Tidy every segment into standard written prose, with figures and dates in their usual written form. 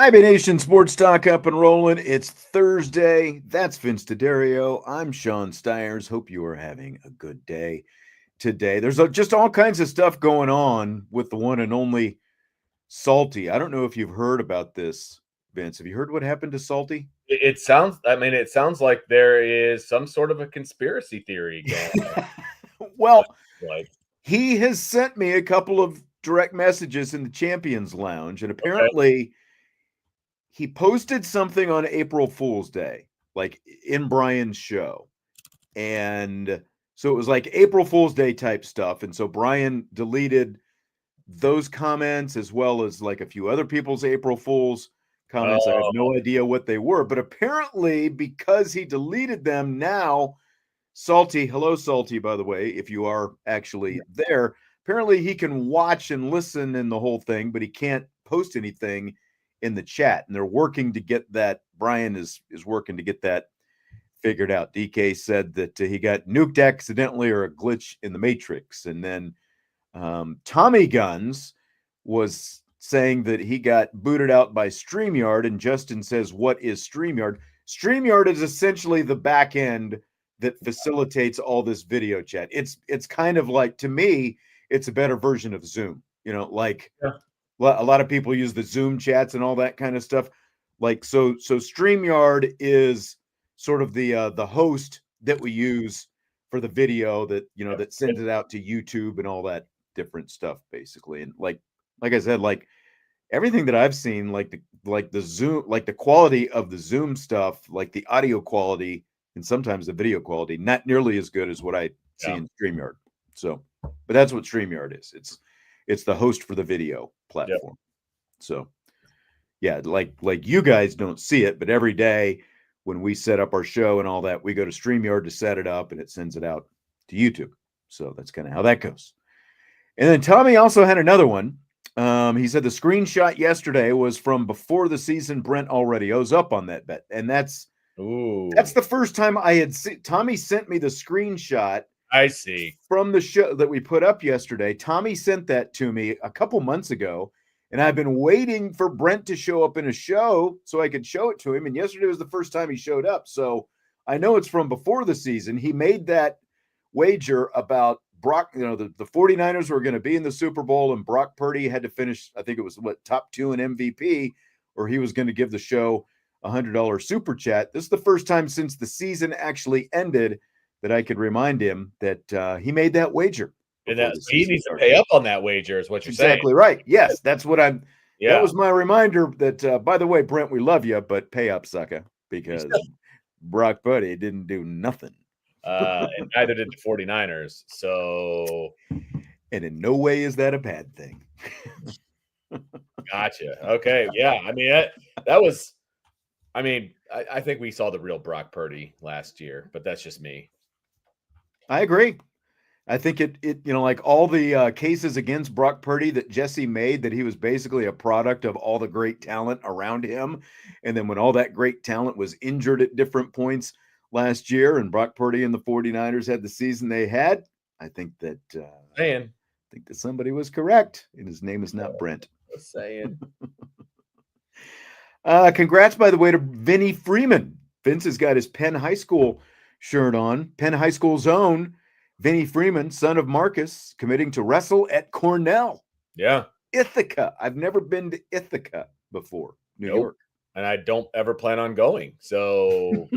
IB Nation Sports Talk up and rolling. It's Thursday. That's Vince D'Addario. I'm Sean Stiers. Hope you are having a good day today. There's just all kinds of stuff going on with the one and only Salty. I don't know if you've heard about this, Vince. Have you heard what happened to Salty? It sounds like there is some sort of a conspiracy theory going on. Well, he has sent me a couple of direct messages in the Champions Lounge, and apparently he posted something on April Fool's Day, like in Brian's show. And so it was like April Fool's Day type stuff. And so Brian deleted those comments as well as like a few other people's April Fool's comments. I have no idea what they were, but apparently because he deleted them now, Salty, hello Salty, by the way, if you are actually there, apparently he can watch and listen in the whole thing, but he can't post anything in the chat, and they're working to get that. Brian is working to get that figured out. DK said that he got nuked accidentally or a glitch in the Matrix. And then Tommy Guns was saying that he got booted out by Streamyard, and Justin says, what is Streamyard? Streamyard is essentially the back end that facilitates all this video chat. It's kind of like, to me, it's a better version of Zoom, like a lot of people use the Zoom chats and all that kind of stuff. Like, so StreamYard is sort of the host that we use for the video that, that sends it out to YouTube and all that different stuff, basically. And like I said, like everything that I've seen, like the Zoom, like the quality of the Zoom stuff, like the audio quality and sometimes the video quality, not nearly as good as what I see in StreamYard. So, but that's what StreamYard is. It's the host for the video platform. Yep. So yeah, like you guys don't see it, but every day when we set up our show and all that, we go to StreamYard to set it up and it sends it out to YouTube. So that's kind of how that goes. And then Tommy also had another one. He said the screenshot yesterday was from before the season. Brent already owes up on that bet. And that's the first time I had seen. Tommy sent me the screenshot. I see. From the show that we put up yesterday. Tommy sent that to me a couple months ago, and I've been waiting for Brent to show up in a show so I could show it to him. And yesterday was the first time he showed up. So I know it's from before the season. He made that wager about Brock, the 49ers were going to be in the Super Bowl, and Brock Purdy had to finish, I think it was top 2 in MVP, or he was going to give the show $100 super chat. This is the first time since the season actually ended that I could remind him that he made that wager. And that he needs to pay up on that wager is what you're saying. Exactly right. Yes, that's what I'm. Yeah. That was my reminder that, by the way, Brent, we love you, but pay up, sucker, because Brock Purdy didn't do nothing. And neither did the 49ers. So. And in no way is that a bad thing. Gotcha. Okay. Yeah. I mean, that was, I think we saw the real Brock Purdy last year, but that's just me. I agree. I think it like all the cases against Brock Purdy that Jesse made, that he was basically a product of all the great talent around him. And then when all that great talent was injured at different points last year and Brock Purdy and the 49ers had the season they had, I think that somebody was correct, and his name is not Brent. Just saying. Congrats, by the way, to Vinny Freeman. Vince has got his Penn High School shirt on. Penn High School's own Vinny Freeman, son of Marcus, committing to wrestle at Cornell. Yeah. Ithaca. I've never been to Ithaca before, New York. And I don't ever plan on going. So,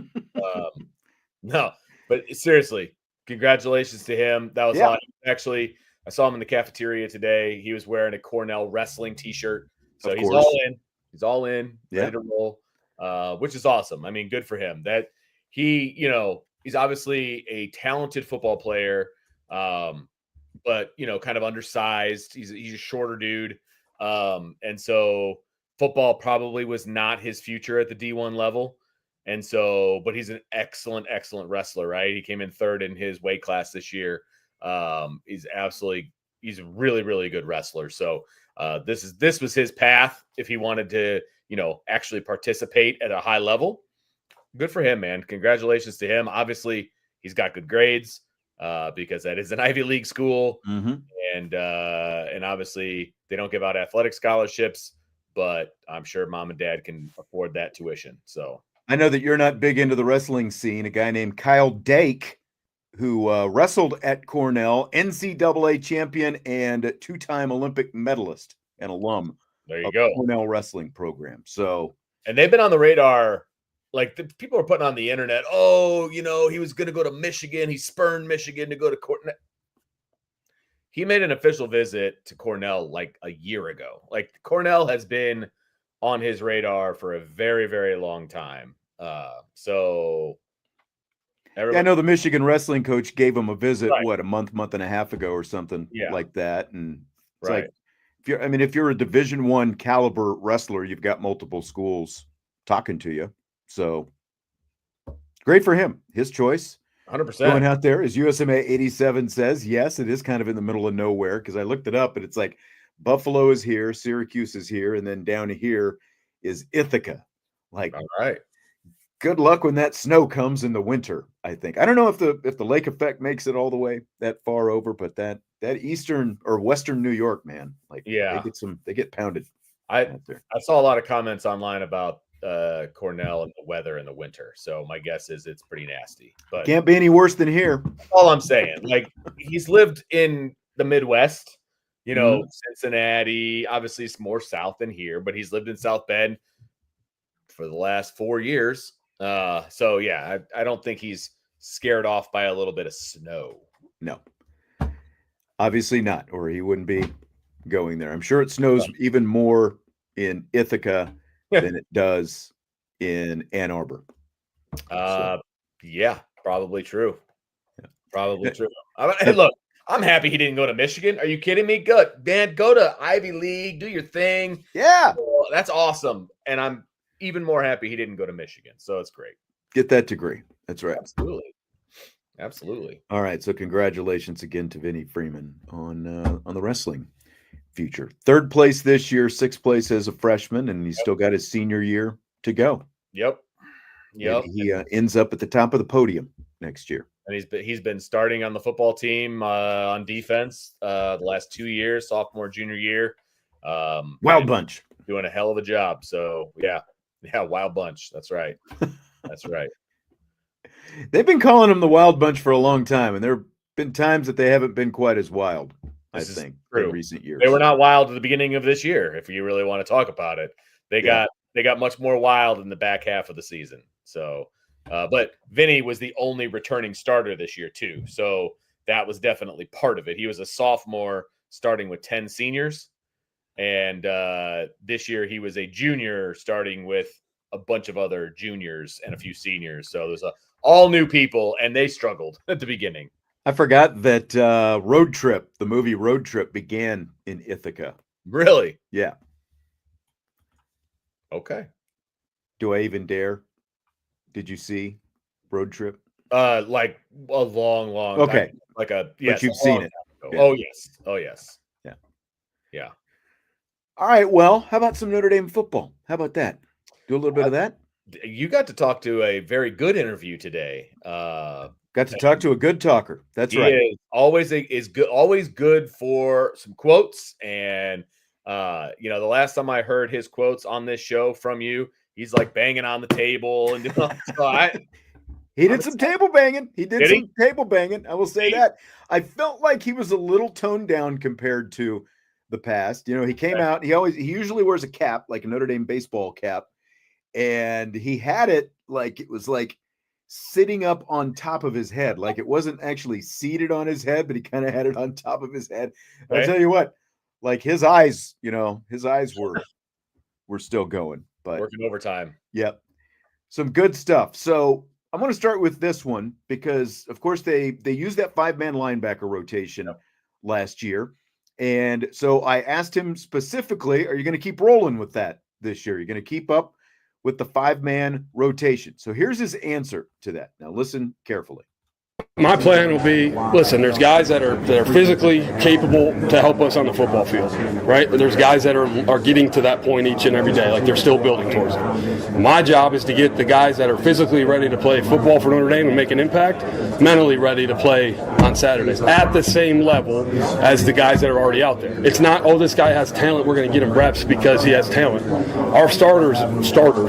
no. But seriously, congratulations to him. That was awesome. Actually, I saw him in the cafeteria today. He was wearing a Cornell wrestling T-shirt. So he's all in. He's all in, ready to roll, which is awesome. I mean, good for him. That he, he's obviously a talented football player, but, kind of undersized. He's a shorter dude. And so football probably was not his future at the D1 level. And so, but he's an excellent wrestler, right? He came in third in his weight class this year. He's a really, really good wrestler. So this was his path if he wanted to, actually participate at a high level. Good for him, man. Congratulations to him. Obviously, he's got good grades because that is an Ivy League school. Mm-hmm. And obviously they don't give out athletic scholarships, but I'm sure mom and dad can afford that tuition. So I know that you're not big into the wrestling scene. A guy named Kyle Dake, who wrestled at Cornell, NCAA champion and two-time Olympic medalist and alum there you of go. the Cornell wrestling program. So, and they've been on the radar. Like people are putting on the internet, oh, he was going to go to Michigan. He spurned Michigan to go to Cornell. He made an official visit to Cornell like a year ago. Like Cornell has been on his radar for a very, very long time. So I know the Michigan wrestling coach gave him a visit, right. a month and a half ago or something like that. And it's right. like, if you're a Division I caliber wrestler, you've got multiple schools talking to you. So great for him. His choice. 100%. Going out there, as USMA 87 says, yes, it is kind of in the middle of nowhere because I looked it up and it's like Buffalo is here, Syracuse is here, and then down here is Ithaca. Like, all right. Good luck when that snow comes in the winter, I think. I don't know if the lake effect makes it all the way that far over, but that eastern or western New York, man, like they get pounded. I saw a lot of comments online about Cornell and the weather in the winter. So my guess is it's pretty nasty. But can't be any worse than here. All I'm saying, like he's lived in the Midwest, Cincinnati, obviously it's more south than here, but he's lived in South Bend for the last 4 years. So yeah, I don't think he's scared off by a little bit of snow. No, obviously not, or he wouldn't be going there. I'm sure it snows even more in Ithaca than it does in Ann Arbor. Yeah, probably true. Yeah. Probably true. Hey, look, I'm happy he didn't go to Michigan. Are you kidding me? Good, man. Go to Ivy League, do your thing. Yeah, that's awesome. And I'm even more happy he didn't go to Michigan. So it's great. Get that degree. That's right. Absolutely. All right. So congratulations again to Vinny Freeman on the wrestling future. 3rd place this year, 6th place as a freshman, and he's still got his senior year to go. Yep. Maybe he ends up at the top of the podium next year. And he's been starting on the football team on defense the last 2 years, sophomore, junior year. Wild bunch. Doing a hell of a job. So yeah, wild bunch. That's right. That's right. They've been calling him the Wild Bunch for a long time, and there have been times that they haven't been quite as wild, I think, in recent years. They were not wild at the beginning of this year, if you really want to talk about it. They got much more wild in the back half of the season. So, but Vinny was the only returning starter this year too. So that was definitely part of it. He was a sophomore starting with 10 seniors. And this year he was a junior starting with a bunch of other juniors and a few seniors. So there's all new people, and they struggled at the beginning. I forgot that Road Trip, the movie Road Trip, began in Ithaca. Really? Yeah. Okay. Do I even dare? Did you see Road Trip? Like a long okay. time. Like but you've seen it. Yeah. Oh yes. Yeah. Yeah. All right. Well, how about some Notre Dame football? How about that? Do a little bit of that. You got to talk to a very good interview today. Got to talk to a good talker. That's right. Is always good for some quotes. And the last time I heard his quotes on this show from you, he's like banging on the table and he did some table banging. He did some table banging. I will say that. I felt like he was a little toned down compared to the past. He came out. He usually wears a cap, like a Notre Dame baseball cap, and he had it like it was like sitting up on top of his head, like it wasn't actually seated on his head, but he kind of had it on top of his head. Right. I'll tell you what, like his eyes were still going, but working overtime. Yep. Some good stuff. So I'm going to start with this one because, of course, they used that 5-man linebacker rotation last year. And so I asked him specifically, are you going to keep rolling with that this year? You're going to keep up with the 5-man rotation. So here's his answer to that. Now listen carefully. My plan will be, listen, there's guys that are physically capable to help us on the football field, right? There's guys that are getting to that point each and every day, like they're still building towards it. My job is to get the guys that are physically ready to play football for Notre Dame and make an impact, mentally ready to play on Saturdays at the same level as the guys that are already out there. It's not, oh, this guy has talent, we're going to get him reps because he has talent. Our starters,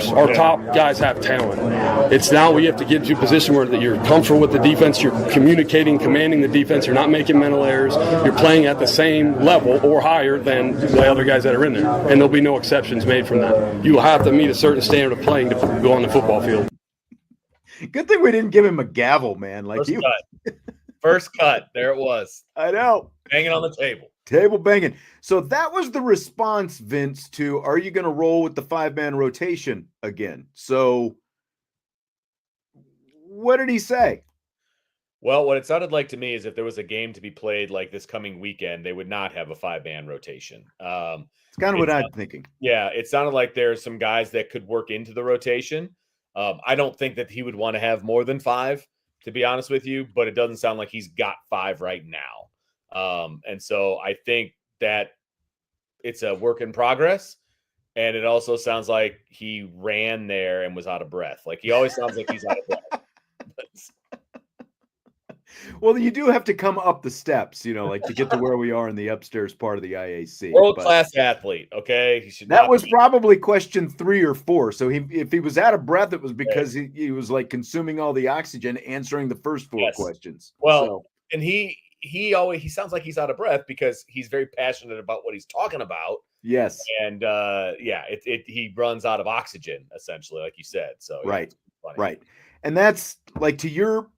our top guys have talent. It's now we have to get to a position where you're comfortable with the defense, you're communicating, commanding the defense, you're not making mental errors, you're playing at the same level or higher than the other guys that are in there. And there'll be no exceptions made from that. You will have to meet a certain standard of playing to go on the football field. Good thing we didn't give him a gavel, man. Like First cut. There it was. I know. Banging on the table. Table banging. So that was the response, Vince, to are you going to roll with the 5-man rotation again? So what did he say? Well, what it sounded like to me is if there was a game to be played like this coming weekend, they would not have a 5-man rotation. It's kind of what I'm thinking. Yeah, it sounded like there's some guys that could work into the rotation. I don't think that he would want to have more than 5, to be honest with you, but it doesn't sound like he's got 5 right now. And so I think that it's a work in progress. And it also sounds like he ran there and was out of breath. Like he always sounds like he's out of breath. Well, you do have to come up the steps, like to get to where we are in the upstairs part of the IAC. World-class athlete, okay? He should that was probably question 3 or 4. So if he was out of breath, it was because he was like consuming all the oxygen, answering the first 4 questions. Well, and he sounds like he's out of breath because he's very passionate about what he's talking about. Yes. And he runs out of oxygen, essentially, like you said. So right. And that's like to your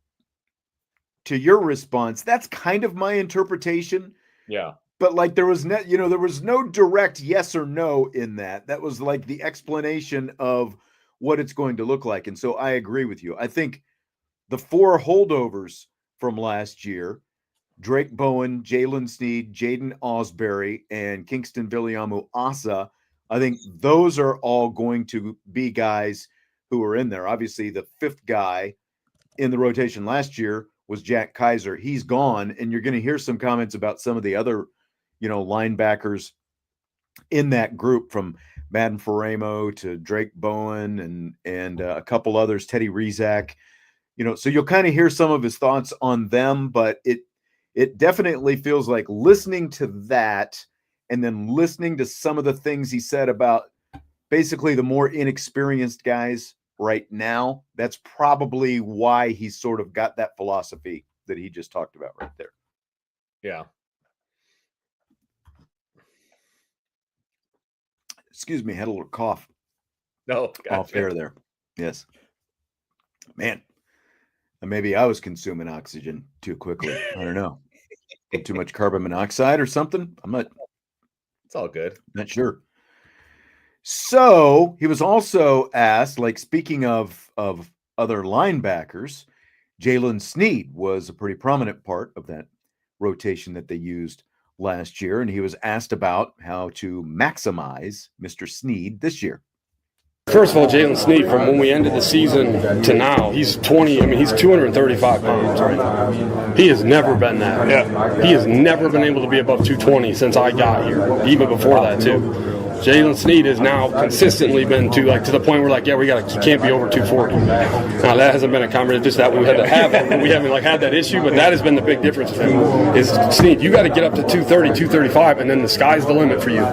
response, that's kind of my interpretation. Yeah. But like there was no direct yes or no in that. That was like the explanation of what it's going to look like. And so I agree with you. I think the 4 holdovers from last year, Drake Bowen, Jaylen Sneed, Jaden Osbury, and Kingston Viliamu Asa, I think those are all going to be guys who are in there. Obviously, the 5th guy in the rotation last year was Jack Kaiser. He's gone, and you're going to hear some comments about some of the other, linebackers in that group, from Madden Frecero to Drake Bowen and a couple others, Teddy Rezac. So you'll kind of hear some of his thoughts on them, but it definitely feels like listening to that and then listening to some of the things he said about basically the more inexperienced guys right now, that's probably why he's sort of got that philosophy that he just talked about right there. Yeah. Excuse me, had a little cough. No, gotcha. Off air there. Yes. Man, maybe I was consuming oxygen too quickly. I don't know. Get too much carbon monoxide or something. It's all good. Not sure. So he was also asked, like, speaking of other linebackers, Jaylen Sneed was a pretty prominent part of that rotation that they used last year. And he was asked about how to maximize Mr. Sneed this year. First of all, Jaylen Sneed, from when we ended the season to now, he's 235 pounds, right? He has never been that. Yeah. He has never been able to be above 220 since I got here, even before that, too. Jaylen Sneed has now consistently been to the point where you can't be over 240. Now that hasn't been a conversation, just that we had to have it. We haven't had that issue, but that has been the big difference with him. Is Sneed, you got to get up to 230, 235, and then the sky's the limit for you.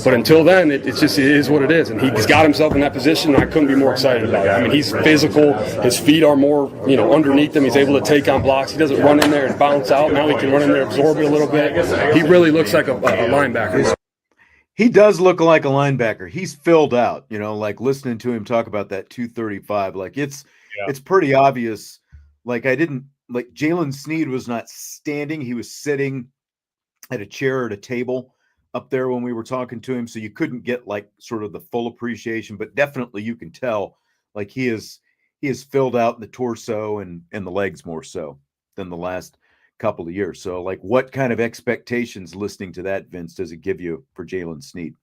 But until then, it is what it is, and he's got himself in that position. And I couldn't be more excited about it. I mean, he's physical. His feet are more, underneath him. He's able to take on blocks. He doesn't run in there and bounce out. Now he can run in there, absorb it a little bit. He really looks like a linebacker. He does look like a linebacker. He's filled out, like listening to him talk about that 235. Like it's pretty obvious. Jaylen Sneed was not standing. He was sitting at a chair at a table up there when we were talking to him. So you couldn't get sort of the full appreciation, but definitely you can tell he is filled out in the torso and the legs more so than the last couple of years. So what kind of expectations listening to that, Vince, does it give you for Jaylen Sneed?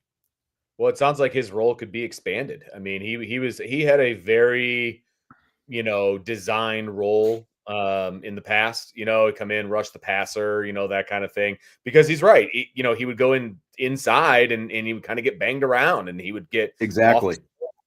Well, it sounds like his role could be expanded. I mean, he had a very, designed role in the past, come in, rush the passer, that kind of thing. Because he's right. He would go inside and he would kind of get banged around and he would get Exactly.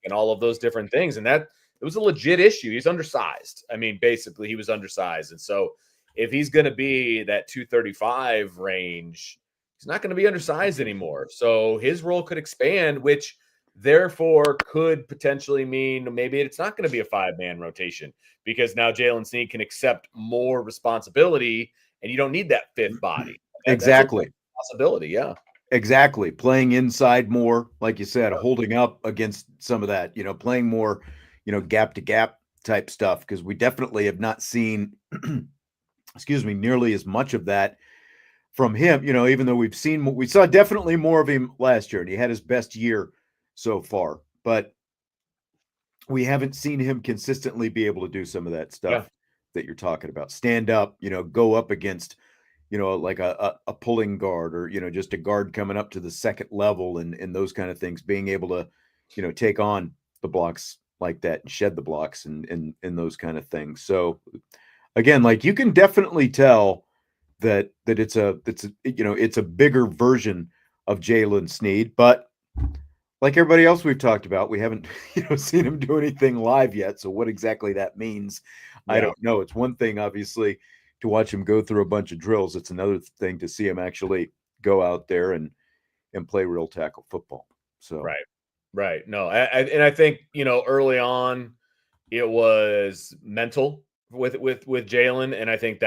and all of those different things. And that it was a legit issue. He's undersized. I mean, basically he was undersized. And so if he's going to be that 235 range, he's not going to be undersized anymore. So his role could expand, which therefore could potentially mean maybe it's not going to be a 5-man rotation because now Jaylen Sneed can accept more responsibility and you don't need that fifth body. Exactly. That's a possibility. Yeah. Exactly. Playing inside more, like you said, holding up against some of that, playing more, gap to gap type stuff. Because we definitely have not seen, nearly as much of that from him, even though we saw definitely more of him last year and he had his best year so far, but we haven't seen him consistently be able to do some of that stuff that you're talking about. Stand up, go up against, like a pulling guard or, just a guard coming up to the second level and those kind of things, being able to, take on the blocks like that and shed the blocks and those kind of things. So again, like you can definitely tell that it's a bigger version of Jaylen Sneed, but like everybody else we've talked about, we haven't seen him do anything live yet. So what exactly that means, I don't know. It's one thing, obviously, to watch him go through a bunch of drills. It's another thing to see him actually go out there and play real tackle football. So right. No, I think early on it was mental with Jaylen, and I think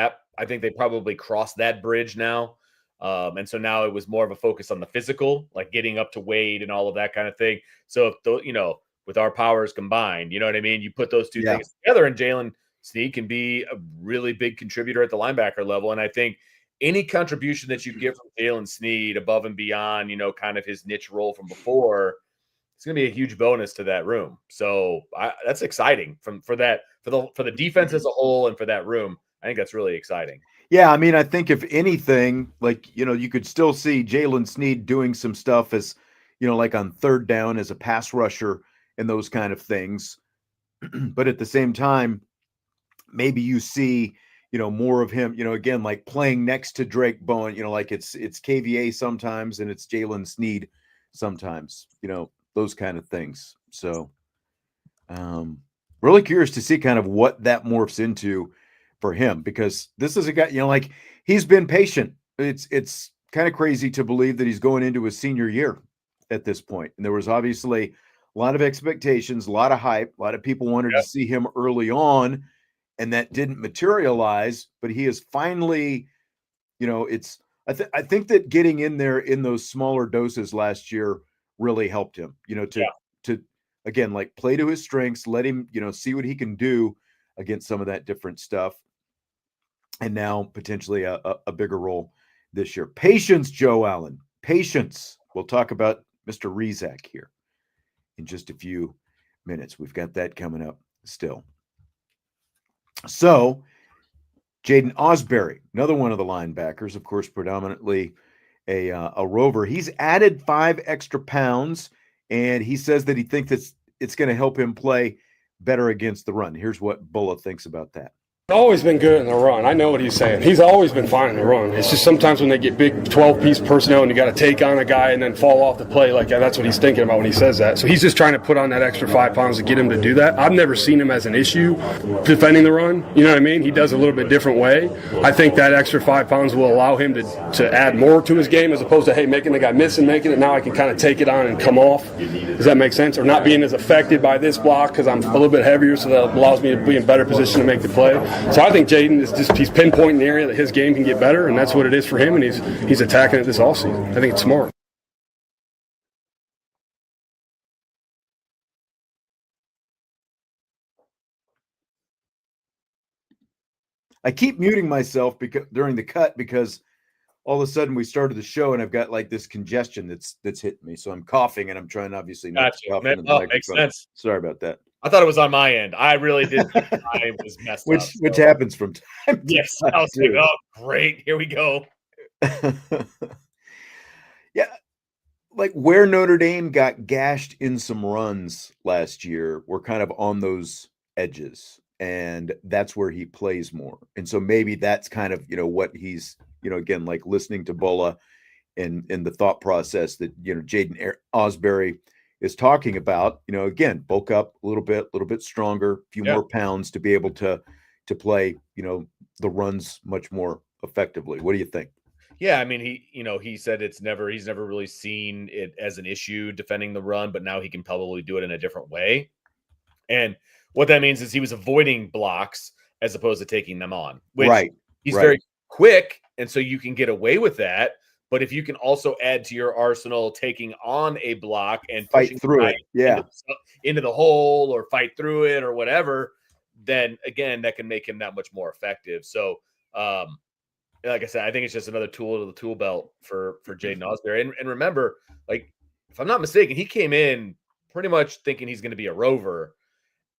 they probably crossed that bridge now. And so now it was more of a focus on the physical, like getting up to weight and all of that kind of thing. So if with our powers combined, you know what I mean? You put those two things together and Jaylen Sneed can be a really big contributor at the linebacker level. And I think any contribution that you get from Jaylen Sneed above and beyond, kind of his niche role from before, it's going to be a huge bonus to that room. So that's exciting for the defense as a whole and for that room. I think that's really exciting. Yeah, I mean, I think if anything, like, you could still see Jaylen Sneed doing some stuff as, like on third down as a pass rusher and those kind of things. But at the same time, maybe you see, more of him, again, like playing next to Drake Bowen, like it's KVA sometimes and it's Jaylen Sneed sometimes, those kind of things. So really curious to see kind of what that morphs into for him, because this is a guy, like he's been patient. It's kind of crazy to believe that he's going into his senior year at this point. And there was obviously a lot of expectations, a lot of hype, a lot of people wanted to see him early on, and that didn't materialize, but he is finally, I think that getting in there in those smaller doses last year really helped him, to again, like play to his strengths, let him, see what he can do against some of that different stuff. And now potentially a bigger role this year. Patience, Joe Allen. Patience. We'll talk about Mr. Rezac here in just a few minutes. We've got that coming up still. So, Jaden Osbury, another one of the linebackers, of course, predominantly a rover. He's added 5 extra pounds, and he says that he thinks it's going to help him play better against the run. Here's what Bullough thinks about that. Always been good in the run. I know what he's saying. He's always been fine in the run. It's just sometimes when they get big 12-piece personnel and you got to take on a guy and then fall off the play, like that's what he's thinking about when he says that. So he's just trying to put on that extra 5 pounds to get him to do that. I've never seen him as an issue defending the run. You know what I mean? He does a little bit different way. I think that extra 5 pounds will allow him to add more to his game as opposed to, hey, making the guy miss and making it. Now I can kind of take it on and come off. Does that make sense? Or not being as affected by this block because I'm a little bit heavier, so that allows me to be in better position to make the play. So I think Jaden he's pinpointing the area that his game can get better, and that's what it is for him, and he's attacking it this offseason. I think it's smart. I keep muting myself during the cut because all of a sudden we started the show and I've got like this congestion that's hitting me, so I'm coughing and I'm trying obviously not to cough into the microphone. Makes sense. Sorry about that. I thought it was on my end. I really did. I was messed up. Which happens from time to yes, time. I was like, oh, great. Here we go. Yeah. like where Notre Dame got gashed in some runs last year, we're kind of on those edges, and that's where he plays more. And so maybe that's kind of, what he's, again, like listening to Bullough and the thought process that, Jaden Osbury is talking about, again, bulk up a little bit stronger, a few more pounds to be able to play, the runs much more effectively. What do you think? Yeah, I mean, he said he's never really seen it as an issue defending the run, but now he can probably do it in a different way. And what that means is he was avoiding blocks as opposed to taking them on, which he's very quick. And so you can get away with that. But if you can also add to your arsenal taking on a block and fight through it, into the hole or fight through it or whatever, then again, that can make him that much more effective. So, like I said, I think it's just another tool to the tool belt for Jaden Osbury. And remember, like, if I'm not mistaken, he came in pretty much thinking he's going to be a rover.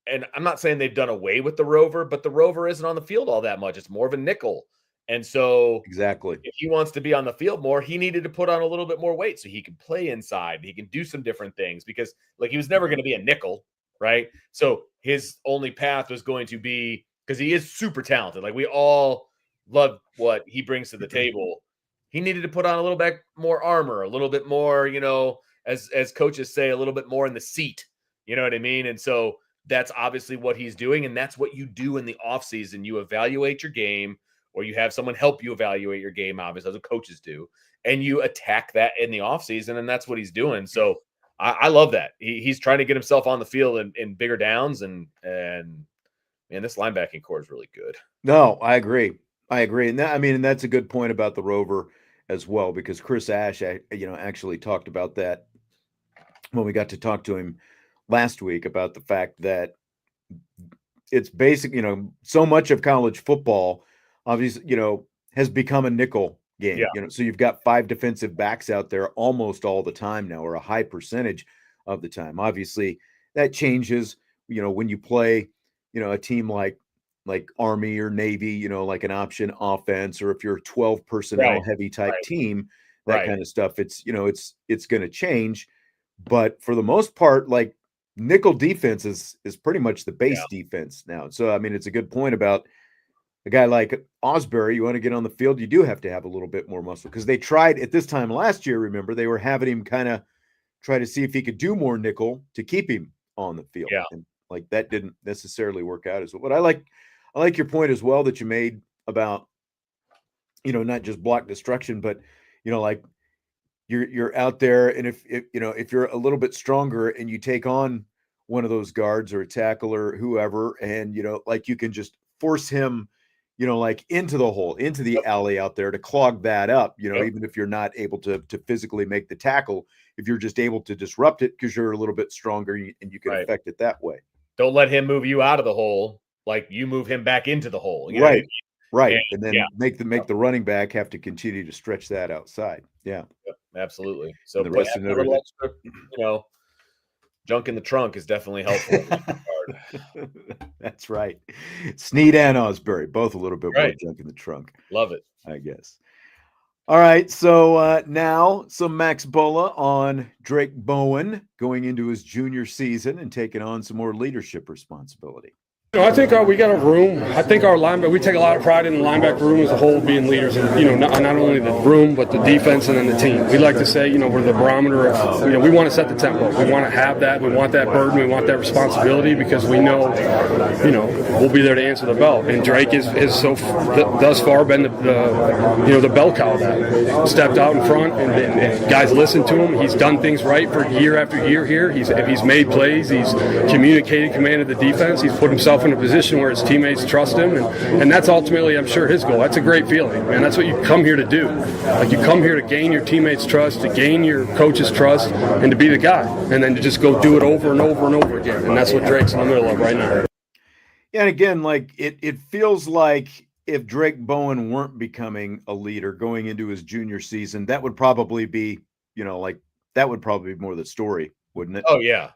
And I'm not saying they've done away with the rover, but the rover isn't on the field all that much. It's more of a nickel. And so exactly, if he wants to be on the field more, he needed to put on a little bit more weight so he can play inside. He can do some different things because, like, he was never going to be a nickel, right? So his only path was going to be, because he is super talented. Like, we all love what he brings to the table. He needed to put on a little bit more armor, a little bit more, as coaches say, a little bit more in the seat. You know what I mean? And so that's obviously what he's doing. And that's what you do in the offseason. You evaluate your game, or you have someone help you evaluate your game, obviously, as the coaches do. And you attack that in the offseason, and that's what he's doing. So I love that. He's trying to get himself on the field in bigger downs, and man, this linebacking core is really good. No, I agree. And and that's a good point about the rover as well, because Chris Ash, actually talked about that when we got to talk to him last week about the fact that it's basic, so much of college football obviously, has become a nickel game. Yeah. So you've got 5 defensive backs out there almost all the time now, or a high percentage of the time. Obviously, that changes, when you play, a team like Army or Navy, like an option offense, or if you're a 12 personnel heavy type team, that kind of stuff. It's, it's going to change. But for the most part, like, nickel defense is pretty much the base defense now. So, it's a good point about a guy like Ausberry. You want to get on the field, you do have to have a little bit more muscle, because they tried at this time last year. Remember, they were having him kind of try to see if he could do more nickel to keep him on the field. Yeah. And like that didn't necessarily work out as well. But I like your point as well that you made about, not just block destruction, but, like you're out there, and if you're a little bit stronger and you take on one of those guards or a tackle or whoever, and, like you can just force him, like into the hole, into the alley out there to clog that up, even if you're not able to physically make the tackle, if you're just able to disrupt it because you're a little bit stronger and you can affect it that way. Don't let him move you out of the hole. Like, you move him back into the hole. Right. Right. And then make the running back have to continue to stretch that outside. Yeah. Yep, absolutely. So the rest of Notre Dame, extra, junk in the trunk is definitely helpful. That's right. Sneed and Ausberry, both a little bit more junk in the trunk. Love it, I guess. All right, so now some Max Bullough on Drake Bowen going into his junior season and taking on some more leadership responsibility. I think we got a room. I think our linebacker, we take a lot of pride in the linebacker room as a whole being leaders, and not only the room but the defense and then the team. We like to say, we're the barometer of, we want to set the tempo. We want to have that. We want that burden. We want that responsibility, because we know, we'll be there to answer the bell. And Drake is thus far been the bell cow of that. Stepped out in front, and guys listen to him. He's done things right for year after year here. He's made plays. He's communicated, commanded the defense. He's put himself in a position where his teammates trust him, and that's ultimately, I'm sure, his goal. That's a great feeling, man. That's what you come here to do. Like, you come here to gain your teammates' trust, to gain your coach's trust, and to be the guy, and then to just go do it over and over and over again. And that's what Drake's in the middle of right now. Yeah, and again, like it feels like if Drake Bowen weren't becoming a leader going into his junior season, that would probably be, that would probably be more the story, wouldn't it? Oh yeah,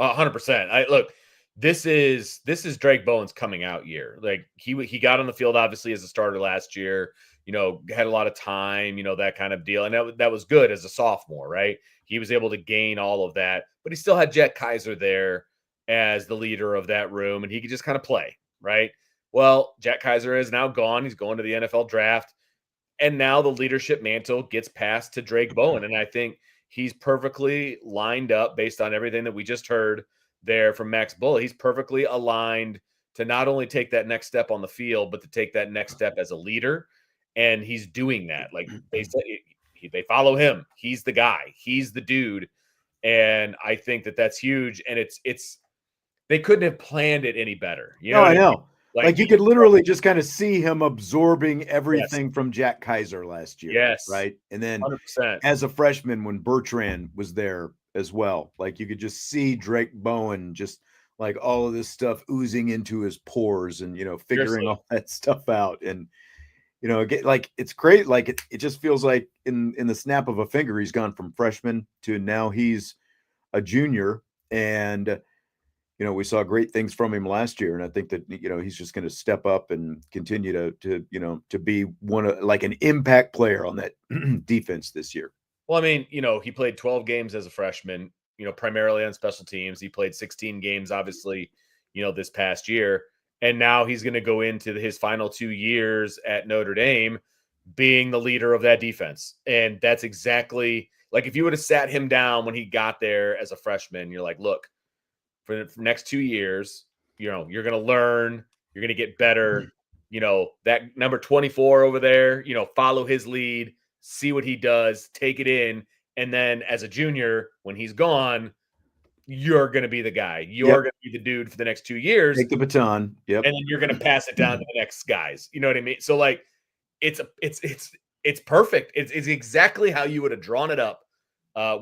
100%. Look. this is Drake Bowen's coming out year. Like he got on the field obviously as a starter last year, had a lot of time, that kind of deal. And that was good as a sophomore, right? He was able to gain all of that, but he still had Jet Kaiser there as the leader of that room, and he could just kind of play, right? Well, Jet Kaiser is now gone. He's going to the NFL draft. And now the leadership mantle gets passed to Drake Bowen. And I think he's perfectly lined up based on everything that we just heard there from Max Bullough. He's perfectly aligned to not only take that next step on the field, but to take that next step as a leader. And he's doing that. Like they said, they follow him. He's the guy. He's the dude. And I think that that's huge. And it's they couldn't have planned it any better. I know. Like you could literally just kind of see him absorbing everything from Jack Kaiser last year. Yes. Right. And then 100%. As a freshman, when Bertrand was there as well, like you could just see Drake Bowen just like all of this stuff oozing into his pores and, figuring all that stuff out. And, it's great. Like it just feels like in the snap of a finger, he's gone from freshman to now he's a junior. And, we saw great things from him last year, and I think that he's just going to step up and continue to be like an impact player on that defense this year. Well, I mean, he played 12 games as a freshman, primarily on special teams. He played 16 games, obviously, this past year, and now he's going to go into his final 2 years at Notre Dame being the leader of that defense, and that's exactly like if you would have sat him down when he got there as a freshman, you're like, look. For the next 2 years, you're going to learn, you're going to get better. That number 24 over there, follow his lead, see what he does, take it in. And then as a junior, when he's gone, you're going to be the guy. You're going to be the dude for the next 2 years. Take the baton. Yep. And then you're going to pass it down to the next guys. You know what I mean? So like, it's perfect. It's exactly how you would have drawn it up.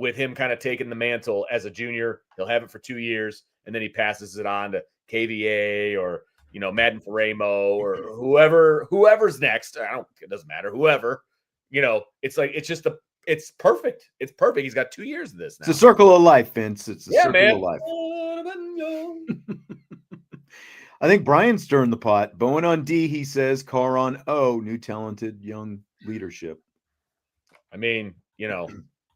With him kind of taking the mantle as a junior. He'll have it for 2 years, and then he passes it on to KVA or, Madden Frecero or whoever's next. It doesn't matter. Whoever, it's perfect. It's perfect. He's got 2 years of this now. It's a circle of life, Vince. It's a circle of life. I think Brian's stirring the pot. Bowen on D, he says. Carr on O, new talented young leadership. I mean,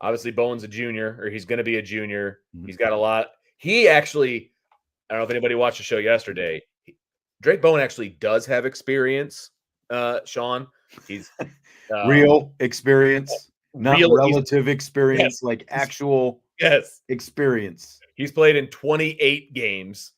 obviously, Bowen's a junior, or he's going to be a junior. He's got a lot. He actually, I don't know if anybody watched the show yesterday. Drake Bowen actually does have experience, Sean. He's real experience, not relative experience, yes. Like actual experience. He's played in 28 games.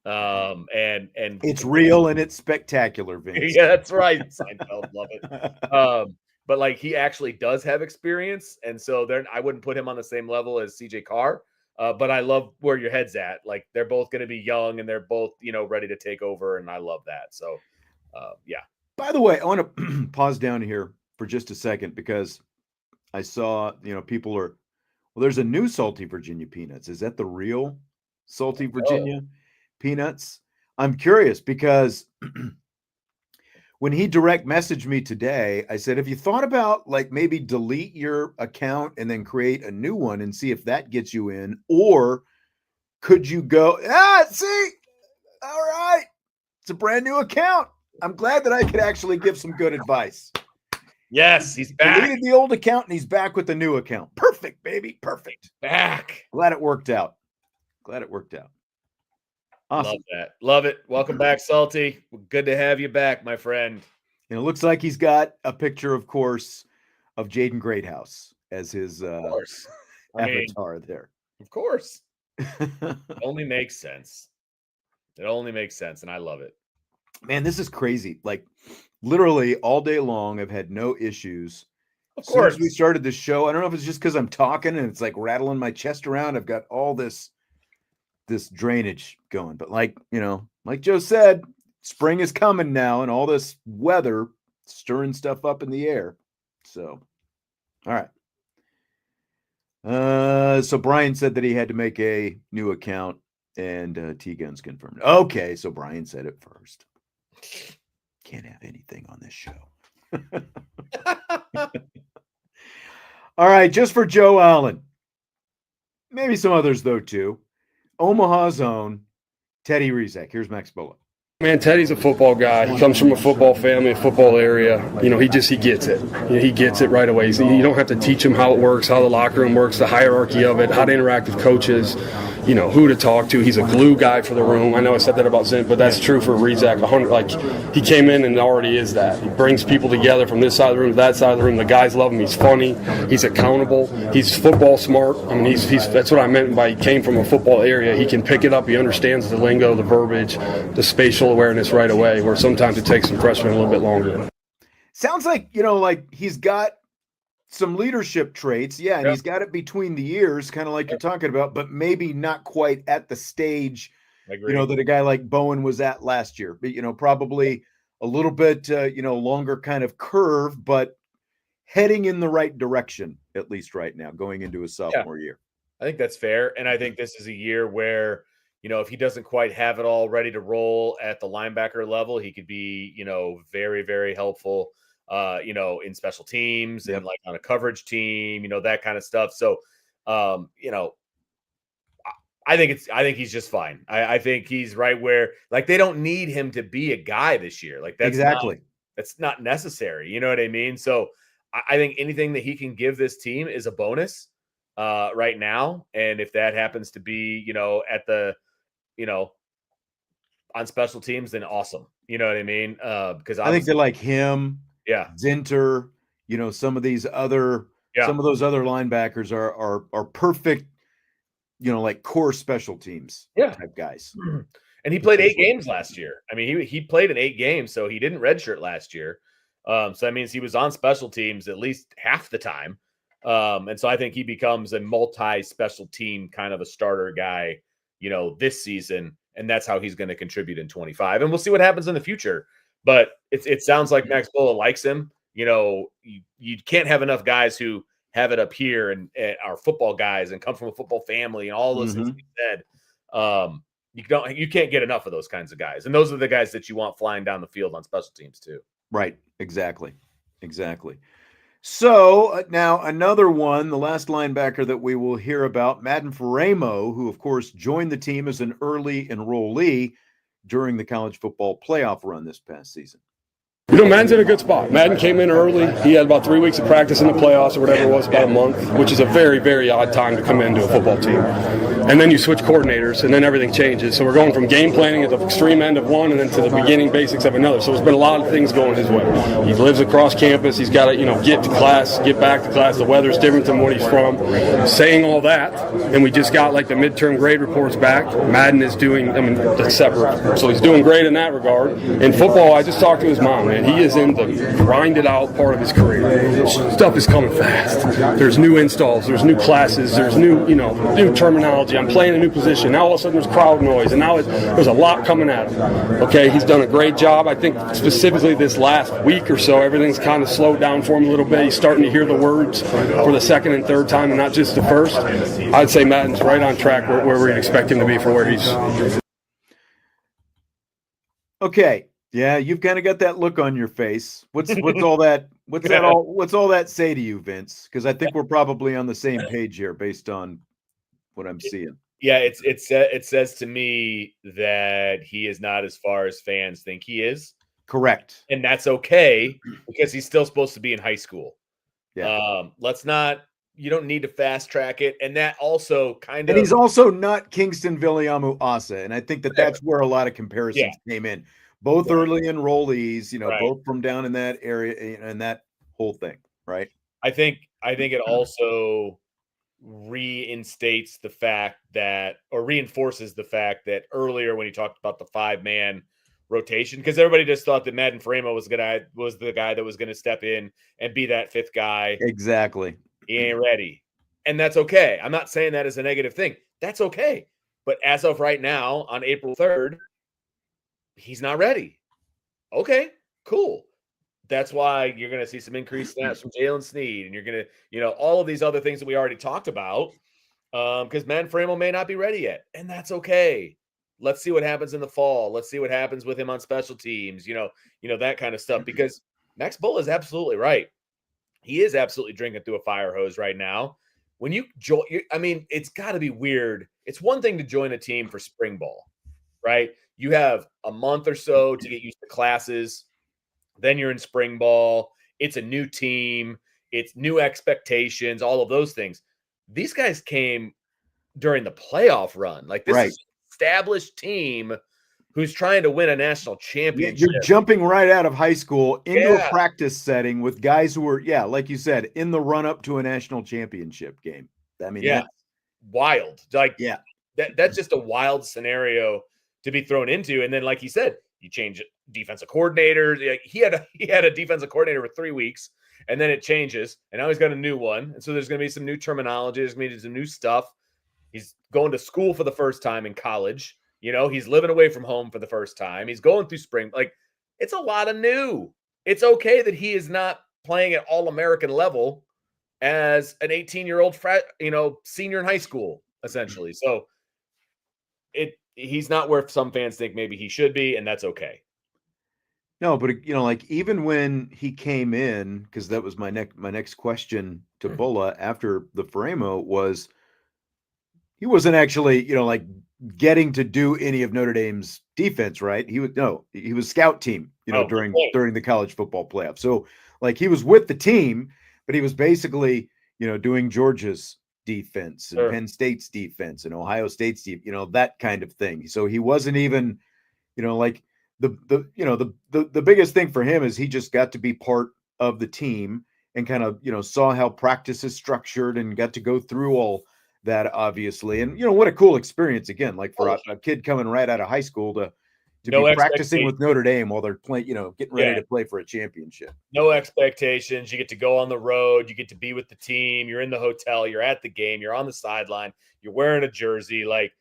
And it's real and it's spectacular, Vince. Yeah, that's right. Seinfeld, love it. But like he actually does have experience, and so I wouldn't put him on the same level as CJ Carr. But I love where your head's at. Like they're both going to be young, and they're both ready to take over, and I love that. So, yeah. By the way, I want to pause down here for just a second because I saw people are there's a new Salty Virginia Peanuts. Is that the real Salty Virginia Peanuts? I'm curious because. When he direct messaged me today, I said, have you thought about like maybe delete your account and then create a new one and see if that gets you in? Or could you go, see, all right, it's a brand new account. I'm glad that I could actually give some good advice. Yes, he's back. Deleted the old account and he's back with the new account. Perfect, baby. Perfect. Back. Glad it worked out. Awesome. Love that. Love it. Welcome back, Salty. Good to have you back, my friend. And it looks like he's got a picture, of course, of Jaden Greathouse as his avatar there. Of course. It only makes sense. It only makes sense, and I love it. Man, this is crazy. Like, literally all day long, I've had no issues. Of course. Since we started this show, I don't know if it's just because I'm talking and it's like rattling my chest around. I've got all this drainage going, but like Joe said, spring is coming now and all this weather stirring stuff up in the air. So, all right. So Brian said that he had to make a new account and T-Guns confirmed. Okay. So Brian said it first. Can't have anything on this show. All right. Just for Joe Allen, maybe some others though, too. Omaha's own Teddy Rezac. Here's Max Bullough. Man, Teddy's a football guy. He comes from a football family, a football area. He gets it. He gets it right away. You don't have to teach him how it works, how the locker room works, the hierarchy of it, how to interact with coaches, who to talk to. He's a glue guy for the room. I know I said that about Zint, but that's true for Rezac. He came in and already is that. He brings people together from this side of the room to that side of the room. The guys love him. He's funny. He's accountable. He's football smart. I mean, he's that's what I meant by he came from a football area. He can pick it up. He understands the lingo, the verbiage, the spatial awareness right away, where sometimes it takes some freshmen a little bit longer. Sounds like, he's got some leadership traits. Yeah, and he's got it between the ears, kind of like you're talking about, but maybe not quite at the stage, that a guy like Bowen was at last year. But, probably a little bit, longer kind of curve, but heading in the right direction, at least right now, going into his sophomore year. I think that's fair. And I think this is a year where, if he doesn't quite have it all ready to roll at the linebacker level, he could be, very, very helpful, in special teams and like on a coverage team, that kind of stuff. So, I think he's just fine. I think he's right where, like, they don't need him to be a guy this year. Like, that's not necessary. You know what I mean? So I think anything that he can give this team is a bonus right now. And if that happens to be, at the, on special teams, then awesome. You know what I mean? Because I think they like him. Yeah. Zinter, some of those other linebackers are perfect, like core special teams type guys. And he played 8 games last year. I mean, he played in 8 games, so he didn't redshirt last year. So that means he was on special teams at least half the time. And so I think he becomes a multi-special team kind of a starter guy, this season, and that's how he's going to contribute in 25. And we'll see what happens in the future. But it sounds like Max Bullough likes him. You can't have enough guys who have it up here and are football guys and come from a football family and all those things he said. You can't get enough of those kinds of guys. And those are the guys that you want flying down the field on special teams too. Right. Exactly. So now another one, the last linebacker that we will hear about, Madden Frecero, who of course joined the team as an early enrollee during the college football playoff run this past season. Madden's in a good spot. Madden came in early. He had about 3 weeks of practice in the playoffs or whatever it was, about a month, which is a very, very odd time to come into a football team. And then you switch coordinators, and then everything changes. So we're going from game planning at the extreme end of one and then to the beginning basics of another. So there's been a lot of things going his way. He lives across campus. He's got to, get to class, get back to class. The weather's different than what he's from. Saying all that, and we just got like the midterm grade reports back. Madden is doing, that's separate. So he's doing great in that regard. In football, I just talked to his mom, man. He is in the grinded out part of his career. Stuff is coming fast. There's new installs. There's new classes. There's new terminology. I'm playing a new position. Now all of a sudden there's crowd noise, and now there's a lot coming at him. Okay, he's done a great job. I think specifically this last week or so, everything's kind of slowed down for him a little bit. He's starting to hear the words for the second and third time, and not just the first. I'd say Madden's right on track where we'd expect him to be for where he's. Okay. Yeah, you've kind of got that look on your face. What's all that? What's all that say to you, Vince? Because I think we're probably on the same page here, based on what I'm seeing. Yeah, it says to me that he is not as far as fans think he is. Correct, and that's okay because he's still supposed to be in high school. Yeah, let's not. You don't need to fast track it, and that also kind of. And he's also not Kingston Viliamu Asa, and I think that's where a lot of comparisons came in. Both early enrollees, both from down in that area and that whole thing, right? I think it also reinstates the fact that, or reinforces the fact that earlier when he talked about the 5-man rotation, because everybody just thought that Madden Frecero was the guy that was going to step in and be that 5th guy. Exactly. He ain't ready, and that's okay. I'm not saying that as a negative thing. That's okay. But as of right now, on April 3rd. He's not ready. Okay, cool. That's why you're going to see some increased snaps from Jaylen Sneed, and you're going to, all of these other things that we already talked about, because Madden Frecero may not be ready yet, and that's okay. Let's see what happens in the fall. Let's see what happens with him on special teams, that kind of stuff, because Max Bullough is absolutely right. He is absolutely drinking through a fire hose right now. When you join, it's got to be weird. It's one thing to join a team for spring ball. right? You have a month or so to get used to classes. Then you're in spring ball. It's a new team. It's new expectations, all of those things. These guys came during the playoff run. Like this is an established team who's trying to win a national championship. You're jumping right out of high school into a practice setting with guys who were, like you said, in the run up to a national championship game. I mean, that's wild. Like, yeah, that's just a wild scenario to be thrown into. And then, like you said, you change defensive coordinators. He had a defensive coordinator for 3 weeks, and then it changes, and now he's got a new one. And so there's going to be some new terminology. There's going to be some new stuff. He's going to school for the first time in college. He's living away from home for the first time. He's going through spring. Like, it's a lot of new. It's okay that he is not playing at all-American level as an 18-year-old senior in high school, essentially. So he's not where some fans think maybe he should be, and that's okay. No, but like even when he came in, because that was my next question to Bullough after the Frecero was, he wasn't actually, like getting to do any of Notre Dame's defense, right? He was scout team, during the college football playoff. So like he was with the team, but he was basically, doing Georgia's defense and Penn State's defense and Ohio State's defense, that kind of thing. So he wasn't even, like the biggest thing for him is he just got to be part of the team and kind of, saw how practice is structured and got to go through all that, obviously. And what a cool experience again, like for a kid coming right out of high school to be practicing with Notre Dame while they're playing, getting ready to play for a championship. No expectations. You get to go on the road, you get to be with the team, you're in the hotel, you're at the game, you're on the sideline, you're wearing a jersey. Like,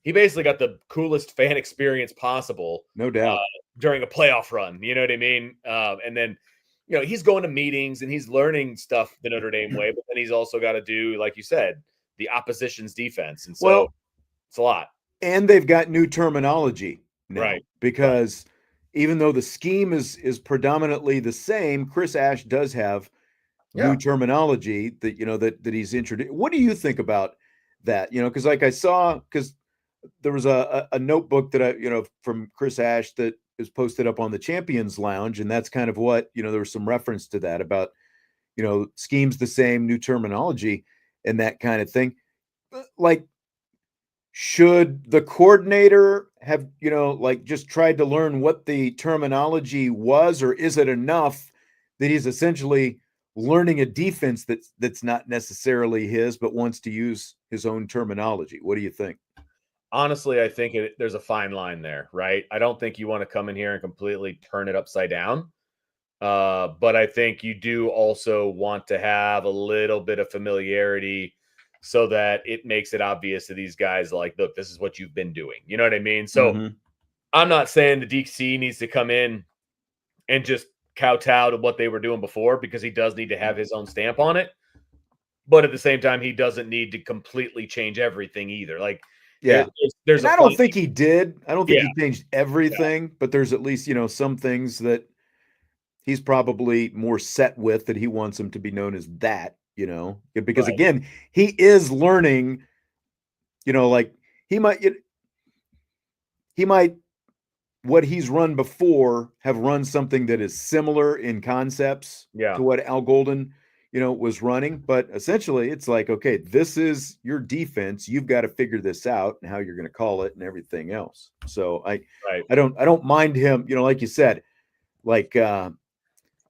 he basically got the coolest fan experience possible, no doubt, during a playoff run. You know what I mean? And then he's going to meetings and he's learning stuff the Notre Dame way, but then he's also got to do, like you said, the opposition's defense. And so it's a lot. And they've got new terminology now, right? Because even though the scheme is predominantly the same, Chris Ash does have new terminology that that he's introduced. What do you think about that? Because like I saw, because there was a notebook that I, from Chris Ash that is posted up on the Champions Lounge, and that's kind of what, there was some reference to that about, schemes the same, new terminology and that kind of thing. Like, should the coordinator have, like just tried to learn what the terminology was, or is it enough that he's essentially learning a defense that's not necessarily his, but wants to use his own terminology? What do you think? Honestly, I think there's a fine line there, right? I don't think you want to come in here and completely turn it upside down. But I think you do also want to have a little bit of familiarity so that it makes it obvious to these guys, like, look, this is what you've been doing. You know what I mean? So I'm not saying the DC needs to come in and just kowtow to what they were doing before, because he does need to have his own stamp on it. But at the same time, he doesn't need to completely change everything either. Like, there's I don't think he did. I don't think he changed everything, but there's at least, some things that he's probably more set with, that he wants him to be known as that, because again, he is learning, like he might, what he's run before have run something that is similar in concepts to what Al Golden, was running. But essentially it's like, okay, this is your defense. You've got to figure this out and how you're going to call it and everything else. So I don't mind him, like you said, like,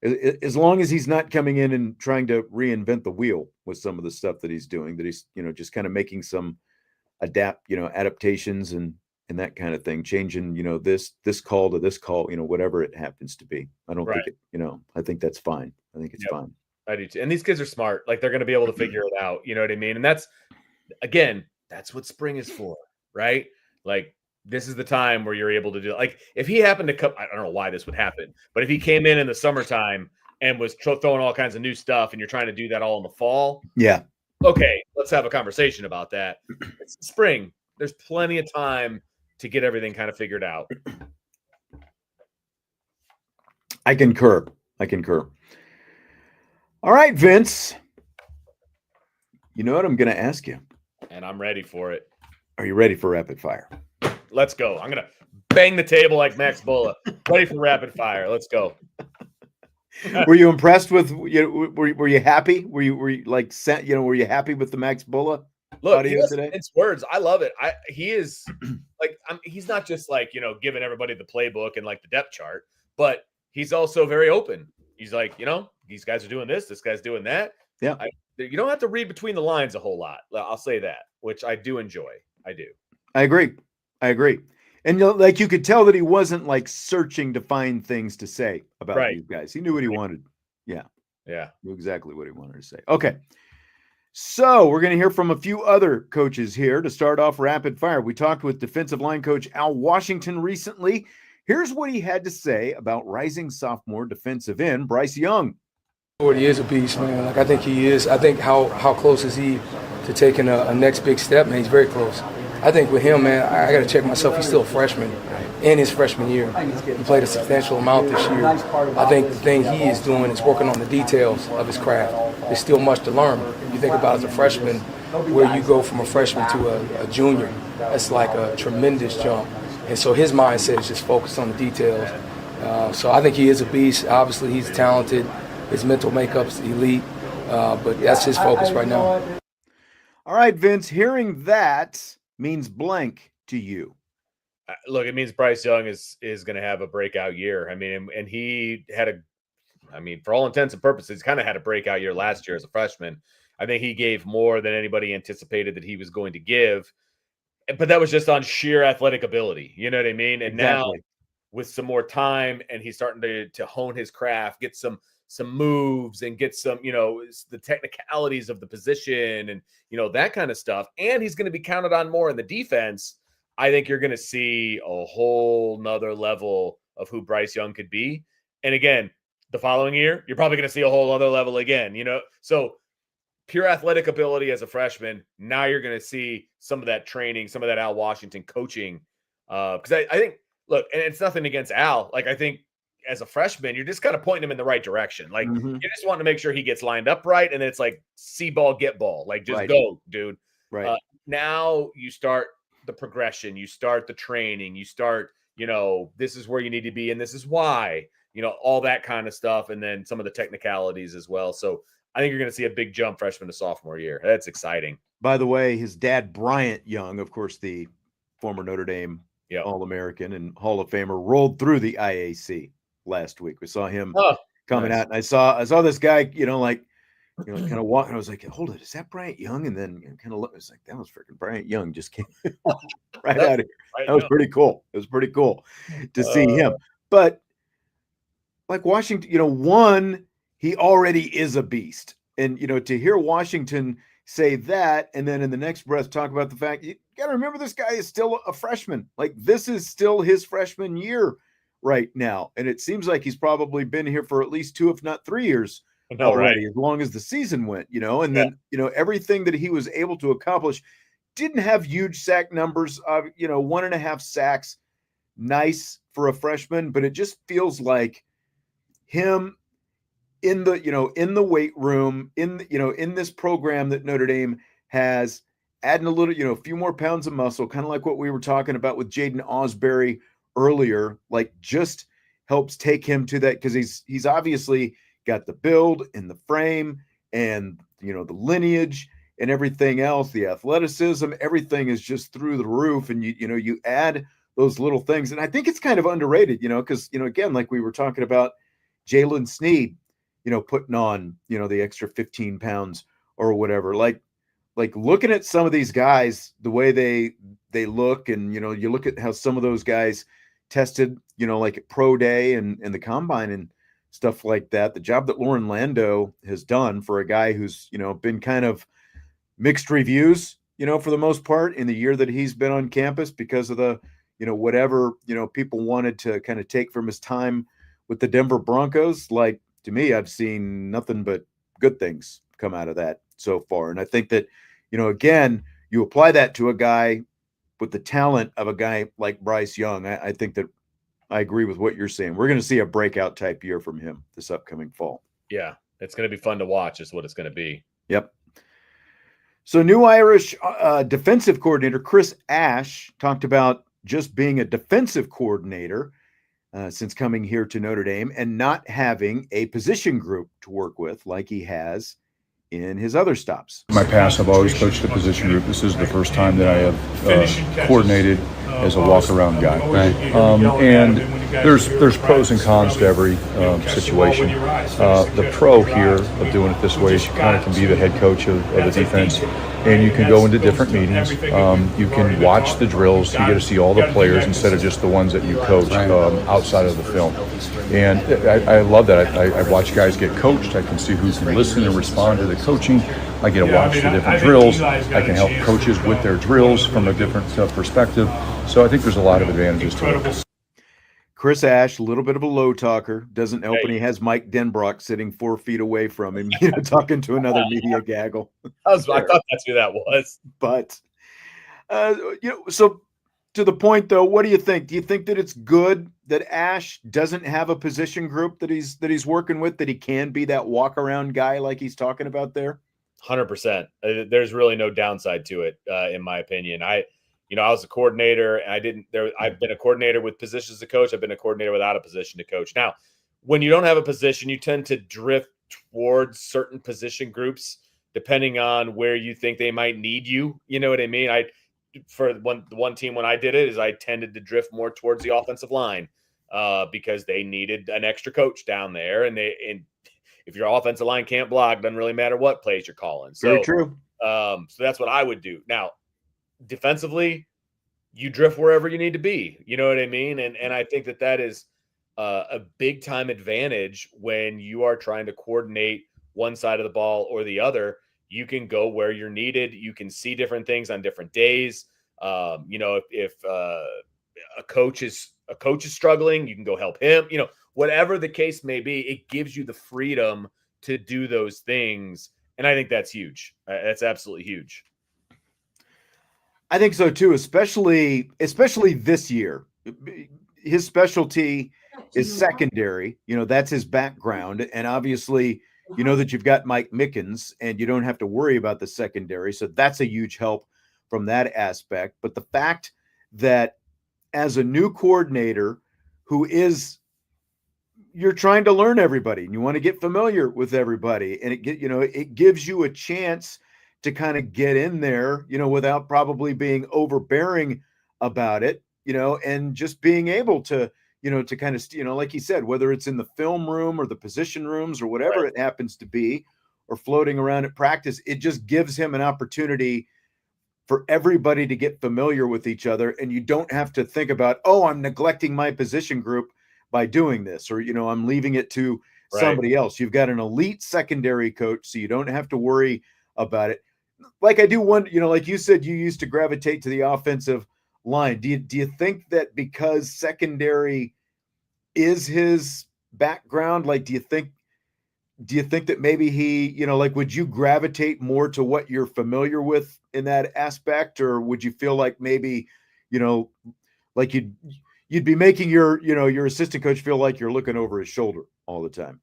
as long as he's not coming in and trying to reinvent the wheel with some of the stuff that he's doing, that he's, just kind of making some adaptations and that kind of thing, changing, this call to this call, whatever it happens to be. I don't think it, I think that's fine. I think it's fine. I do too. And these kids are smart. Like, they're going to be able to figure it out. You know what I mean? And that's what spring is for, right? Like, this is the time where you're able to do it. Like, if he happened to come, I don't know why this would happen, but if he came in the summertime and was throwing all kinds of new stuff, and you're trying to do that all in the fall. Yeah. Okay. Let's have a conversation about that. It's spring. There's plenty of time to get everything kind of figured out. I concur. All right, Vince. You know what I'm going to ask you? And I'm ready for it. Are you ready for rapid fire? Let's go. I'm going to Bang the table like Max Bullough. Ready for rapid fire. Let's go. Were you impressed with? Were you happy? Were you like sent? Were you happy with the Max Bullough audio today? It's words. I love it. He is like he's not just like giving everybody the playbook and like the depth chart, but he's also very open. He's like these guys are doing this. This guy's doing that. Yeah. You don't have to read between the lines a whole lot. I'll say that, which I do enjoy. I do. I agree. And like you could tell that he wasn't like searching to find things to say about these guys. He knew what he wanted. Yeah. Knew exactly what he wanted to say. Okay. So we're going to hear from a few other coaches here to start off rapid fire. We talked with defensive line coach Al Washington recently. Here's what he had to say about rising sophomore defensive end Bryce Young. He is a beast, man. Like I think he is. I think how close is he to taking a next big step, man? He's very close. I think with him, man, I got to check myself. He's still a freshman in his freshman year. He played a substantial amount this year. I think the thing he is doing is working on the details of his craft. There's still much to learn. You think about as a freshman, where you go from a freshman to a junior, that's like a tremendous jump. And so his mindset is just focused on the details. So I think he is a beast. Obviously, he's talented. His mental makeup's elite, but that's his focus right now. All right, Vince, hearing that means blank to you. Look, it means Bryce Young is going to have a breakout year. I mean, and he had for all intents and purposes, kind of had a breakout year last year as a freshman. I think he gave more than anybody anticipated that he was going to give, but that was just on sheer athletic ability. You know what I mean? And now with some more time and he's starting to hone his craft, get some moves and get some, the technicalities of the position and, that kind of stuff. And he's going to be counted on more in the defense. I think you're going to see a whole nother level of who Bryce Young could be. And again, the following year, you're probably going to see a whole other level again, so pure athletic ability as a freshman. Now you're going to see some of that training, some of that Al Washington coaching. Because I think, look, and it's nothing against Al. Like, I think as a freshman, you're just kind of pointing him in the right direction. Like, you just want to make sure he gets lined up right. And then it's like, see ball, get ball. Like, just go, dude. Right. Now you start the progression. You start the training. You start, this is where you need to be. And this is why, all that kind of stuff. And then some of the technicalities as well. So I think you're going to see a big jump freshman to sophomore year. That's exciting. By the way, his dad, Bryant Young, of course, the former Notre Dame All-American and Hall of Famer, rolled through the IAC last week. We saw him coming out, and I saw this guy, kind of walking. I was like, hold it, is that Bryant Young? And then kind of looked, I was like, that was freaking Bryant Young just came right out of here. That was pretty cool. It was pretty cool to see him. But like Washington, one, he already is a beast. And, to hear Washington say that, and then in the next breath talk about the fact, you got to remember this guy is still a freshman. Like, this is still his freshman year right now. And it seems like he's probably been here for at least 2, if not 3 years already, as long as the season went, and then, everything that he was able to accomplish. Didn't have huge sack numbers, 1.5 sacks. Nice for a freshman, but it just feels like him in the weight room, in this program that Notre Dame has, adding a little, a few more pounds of muscle, kind of like what we were talking about with Jaden Osbury earlier, like just helps take him to that, because he's obviously got the build and the frame and, the lineage and everything else, the athleticism, everything is just through the roof. And you add those little things. And I think it's kind of underrated, because, again, like we were talking about Jaylen Sneed, putting on, the extra 15 pounds or whatever, like looking at some of these guys, the way they look, and, you look at how some of those guys tested, like at pro day and the combine and stuff like that, the job that Lauren Lando has done for a guy who's, been kind of mixed reviews, for the most part in the year that he's been on campus because of the, whatever, people wanted to kind of take from his time with the Denver Broncos. Like, to me, I've seen nothing but good things come out of that so far. And I think that, again, you apply that to a guy with the talent of a guy like Bryce Young. I think that I agree with what you're saying. We're going to see a breakout type year from him this upcoming fall. Yeah, it's going to be fun to watch is what it's going to be. Yep. So new Irish defensive coordinator Chris Ash talked about just being a defensive coordinator since coming here to Notre Dame and not having a position group to work with like he has in his other stops. In my past, I've always coached a position group. This is the first time that I have coordinated as a walk-around guy. Right. And there's pros and cons to every situation. The pro here of doing it this way is you kind of can be the head coach of the defense, and you can go into different meetings. You can watch the drills. You get to see all the players instead of just the ones that you coach outside of the film. And I love that. I watch guys get coached. I can see who can listen and respond to the coaching. I get to watch the different drills. I can help coaches with their drills from a different perspective. So I think there's a lot of advantages to it. Chris Ash, a little bit of a low talker, doesn't help when he has Mike Denbrock sitting 4 feet away from him, talking to another media gaggle. I thought that's who that was. But, so to the point though, what do you think? Do you think that it's good that Ash doesn't have a position group that he's working with, that he can be that walk around guy like he's talking about there? 100%. There's really no downside to it, in my opinion. I was a coordinator, and I've been a coordinator with positions to coach. I've been a coordinator without a position to coach. Now, when you don't have a position, you tend to drift towards certain position groups, depending on where you think they might need you. You know what I mean? The one team when I did it is I tended to drift more towards the offensive line because they needed an extra coach down there. And if your offensive line can't block, it doesn't really matter what plays you're calling. So, very true. So that's what I would do. Now, defensively, you drift wherever you need to be. You know what I mean? And I think that is a big time advantage when you are trying to coordinate one side of the ball or the other. You can go where you're needed. You can see different things on different days. If a coach is struggling, you can go help him. Whatever the case may be, it gives you the freedom to do those things. And I think that's huge. That's absolutely huge. I think so too, especially this year. His specialty is secondary. That's his background. And obviously, that you've got Mike Mickens and you don't have to worry about the secondary. So that's a huge help from that aspect. But the fact that as a new coordinator you're trying to learn everybody and you want to get familiar with everybody, and it gives you a chance to kind of get in there, without probably being overbearing about it, and just being able to, to kind of, like you said, whether it's in the film room or the position rooms or whatever it happens to be, or floating around at practice, it just gives him an opportunity for everybody to get familiar with each other. And you don't have to think about, I'm neglecting my position group by doing this, or, I'm leaving it to somebody else. You've got an elite secondary coach, so you don't have to worry about it. Like I do like you said, you used to gravitate to the offensive line. Do you think that because secondary is his background, like, do you think that maybe he, would you gravitate more to what you're familiar with in that aspect? Or would you feel like maybe, like you'd be making your assistant coach feel like you're looking over his shoulder all the time?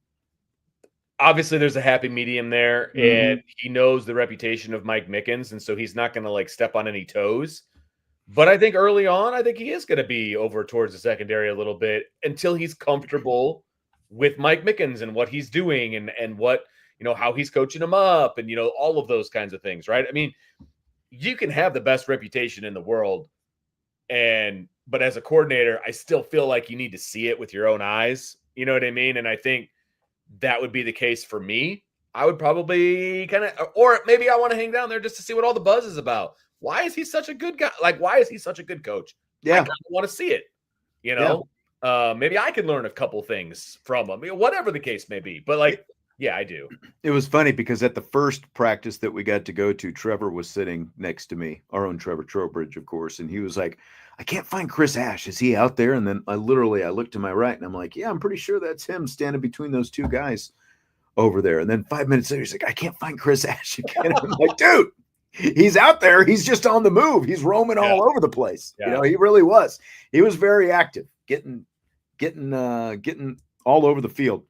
Obviously there's a happy medium there, and he knows the reputation of Mike Mickens. And so he's not going to step on any toes, but I think early on, I think he is going to be over towards the secondary a little bit until he's comfortable with Mike Mickens and what he's doing and what, how he's coaching him up and, all of those kinds of things. Right. I mean, you can have the best reputation in the world, but as a coordinator, I still feel like you need to see it with your own eyes. You know what I mean? And I think that would be the case for me. I would probably or maybe I want to hang down there just to see what all the buzz is about. Why is he such a good guy? Why is he such a good coach? Yeah. I want to see it, maybe I can learn a couple things from him, whatever the case may be. But yeah, I do. It was funny because at the first practice that we got to go to, Trevor was sitting next to me, our own Trevor Trowbridge, of course. And he was like, I can't find Chris Ash. Is he out there? And then I looked to my right and I'm like, yeah, I'm pretty sure that's him standing between those two guys over there. And then 5 minutes later, he's like, I can't find Chris Ash again. I'm like, dude, he's out there. He's just on the move. He's roaming all over the place. Yeah. He really was. He was very active, getting all over the field.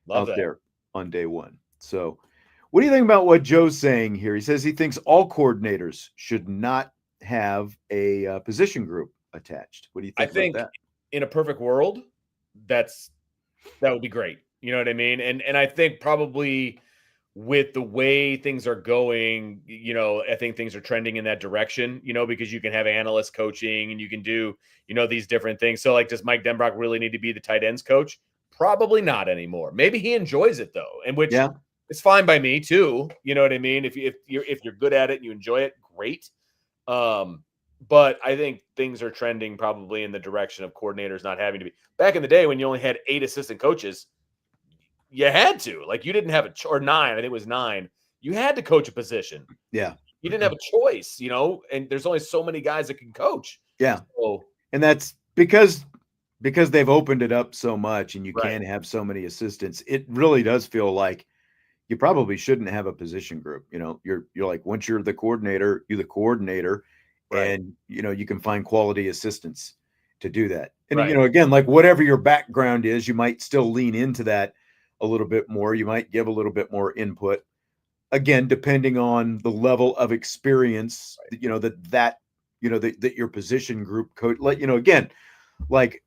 Love that. There on day one. So what do you think about what Joe's saying here? He says he thinks all coordinators should not have a position group attached. What do you I think think about that? In a perfect world, that would be great. You know what I mean? And I think probably with the way things are going, I think things are trending in that direction, because you can have analysts coaching and you can do, these different things. So like, does Mike Denbrock really need to be the tight ends coach? Probably not anymore. Maybe he enjoys it though. And which is fine by me too. You know what I mean? If you're good at it and you enjoy it, great. But I think things are trending probably in the direction of coordinators not having to be. Back in the day when you only had 8 assistant coaches, you had to. Like, you didn't have or 9, I think it was 9. You had to coach a position. Yeah. You didn't have a choice, and there's only so many guys that can coach. Yeah. So, and that's because they've opened it up so much and you Right. can have so many assistants. It really does feel like you probably shouldn't have a position group. You're like, once you're the coordinator, Right. and you can find quality assistants to do that. And Right. Again, like whatever your background is, you might still lean into that a little bit more. You might give a little bit more input. Again, depending on the level of experience, that your position group coach, again, like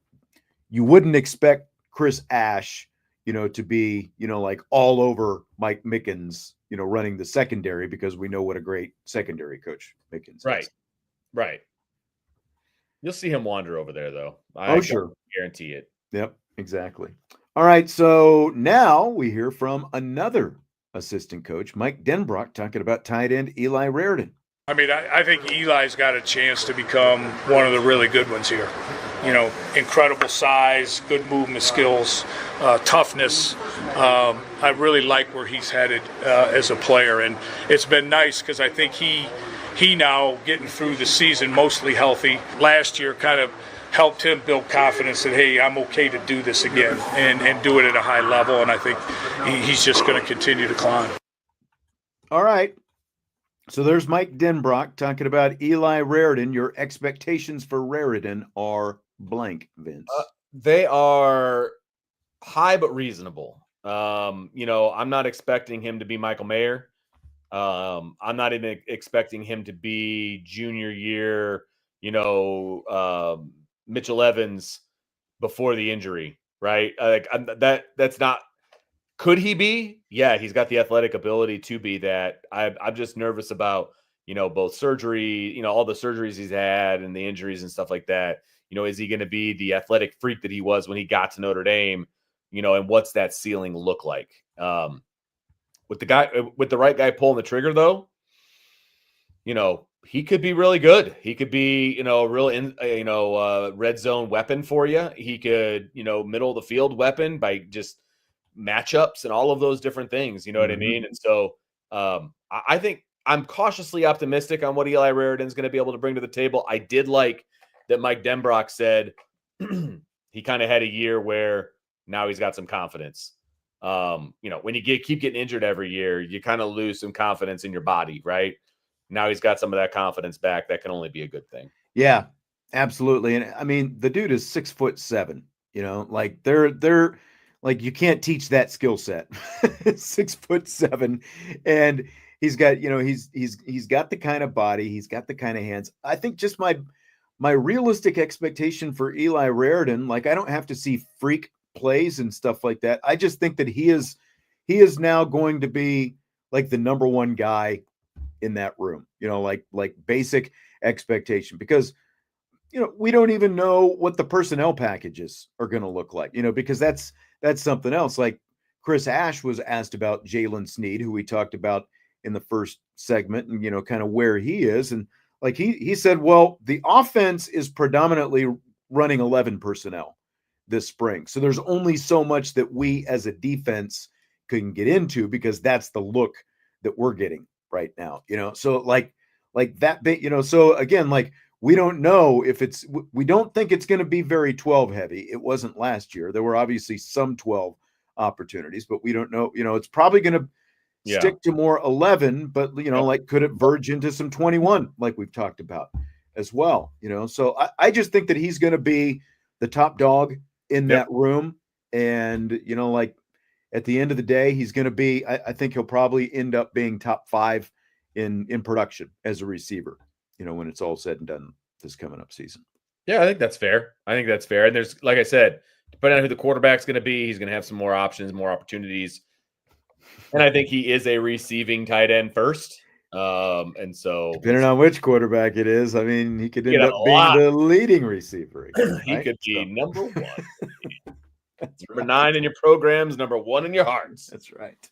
you wouldn't expect Chris Ash, to be, like all over Mike Mickens, running the secondary, because we know what a great secondary coach Mickens Right. is. Right. You'll see him wander over there though. Sure. Guarantee it. Yep, exactly. All right. So now we hear from another assistant coach, Mike Denbrock, talking about tight end Eli Raridon. I mean, I think Eli's got a chance to become one of the really good ones here. Incredible size, good movement skills, toughness. I really like where he's headed as a player. And it's been nice because I think he now getting through the season mostly healthy. Last year kind of helped him build confidence that, hey, I'm okay to do this again and do it at a high level. And I think he's just going to continue to climb. All right. So there's Mike Denbrock talking about Eli Raridon. Your expectations for Raridon are blank, Vince. They are high but reasonable. I'm not expecting him to be Michael Mayer. I'm not even expecting him to be junior year, Mitchell Evans before the injury, right? That's not. Could he be? Yeah, he's got the athletic ability to be that. I'm just nervous about, both surgery, all the surgeries he's had and the injuries and stuff like that. Is he going to be the athletic freak that he was when he got to Notre Dame? And what's that ceiling look like? With the right guy pulling the trigger, though, he could be really good. He could be, a real, red zone weapon for you. He could, middle of the field weapon by just matchups and all of those different things. You know what I mean? And so I think I'm cautiously optimistic on what Eli Raridon is going to be able to bring to the table. I did like that Mike Denbrock said he kind of had a year where now he's got some confidence. When you keep getting injured every year, you kind of lose some confidence in your body, right? Now he's got some of that confidence back. That can only be a good thing. Yeah, absolutely. And I mean, the dude is 6'7", like they're like, you can't teach that skill set. 6'7", and he's got, he's got the kind of body, he's got the kind of hands. I think just my realistic expectation for Eli Raridon, like I don't have to see freak plays and stuff like that. I just think that he is now going to be like the number one guy in that room, like basic expectation, because we don't even know what the personnel packages are going to look like, because that's something else. Like Chris Ash was asked about Jaylen Sneed, who we talked about in the first segment, and kind of where he is, and like he said, well, the offense is predominantly running 11 personnel this spring, so there's only so much that we as a defense can get into, because that's the look that we're getting right now, so like that bit, so again, like we don't know if we don't think it's going to be very 12 heavy. It wasn't last year. There were obviously some 12 opportunities, but we don't know, it's probably going to stick to more 11, but like could it verge into some 21 like we've talked about as well, so I just think that he's going to be the top dog in that room. And, like at the end of the day, he's going to be, I think he'll probably end up being top 5 in production as a receiver, when it's all said and done this coming up season. Yeah, I think that's fair. And there's, like I said, depending on who the quarterback's going to be, he's going to have some more options, more opportunities. And I think he is a receiving tight end first. And so depending on which quarterback it is, I mean, he could end up being the leading receiver. Again, he could be number 1. Number 9 in your programs, number 1 in your hearts. That's right.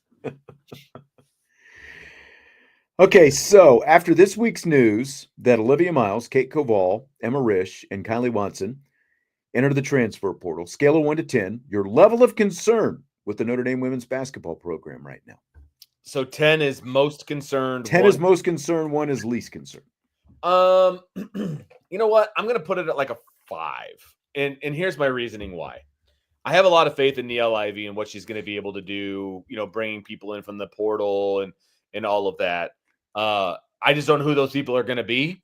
Okay, so after this week's news that Olivia Miles, Kate Koval, Emma Risch, and Kylie Watson enter the transfer portal, scale of 1 to 10, your level of concern with the Notre Dame women's basketball program right now. So 10 is most concerned. 10 is most concerned. 1 is least concerned. You know what? I'm going to put it at like a 5. And here's my reasoning why. I have a lot of faith in Niele Ivey and what she's going to be able to do, bringing people in from the portal and all of that. I just don't know who those people are going to be.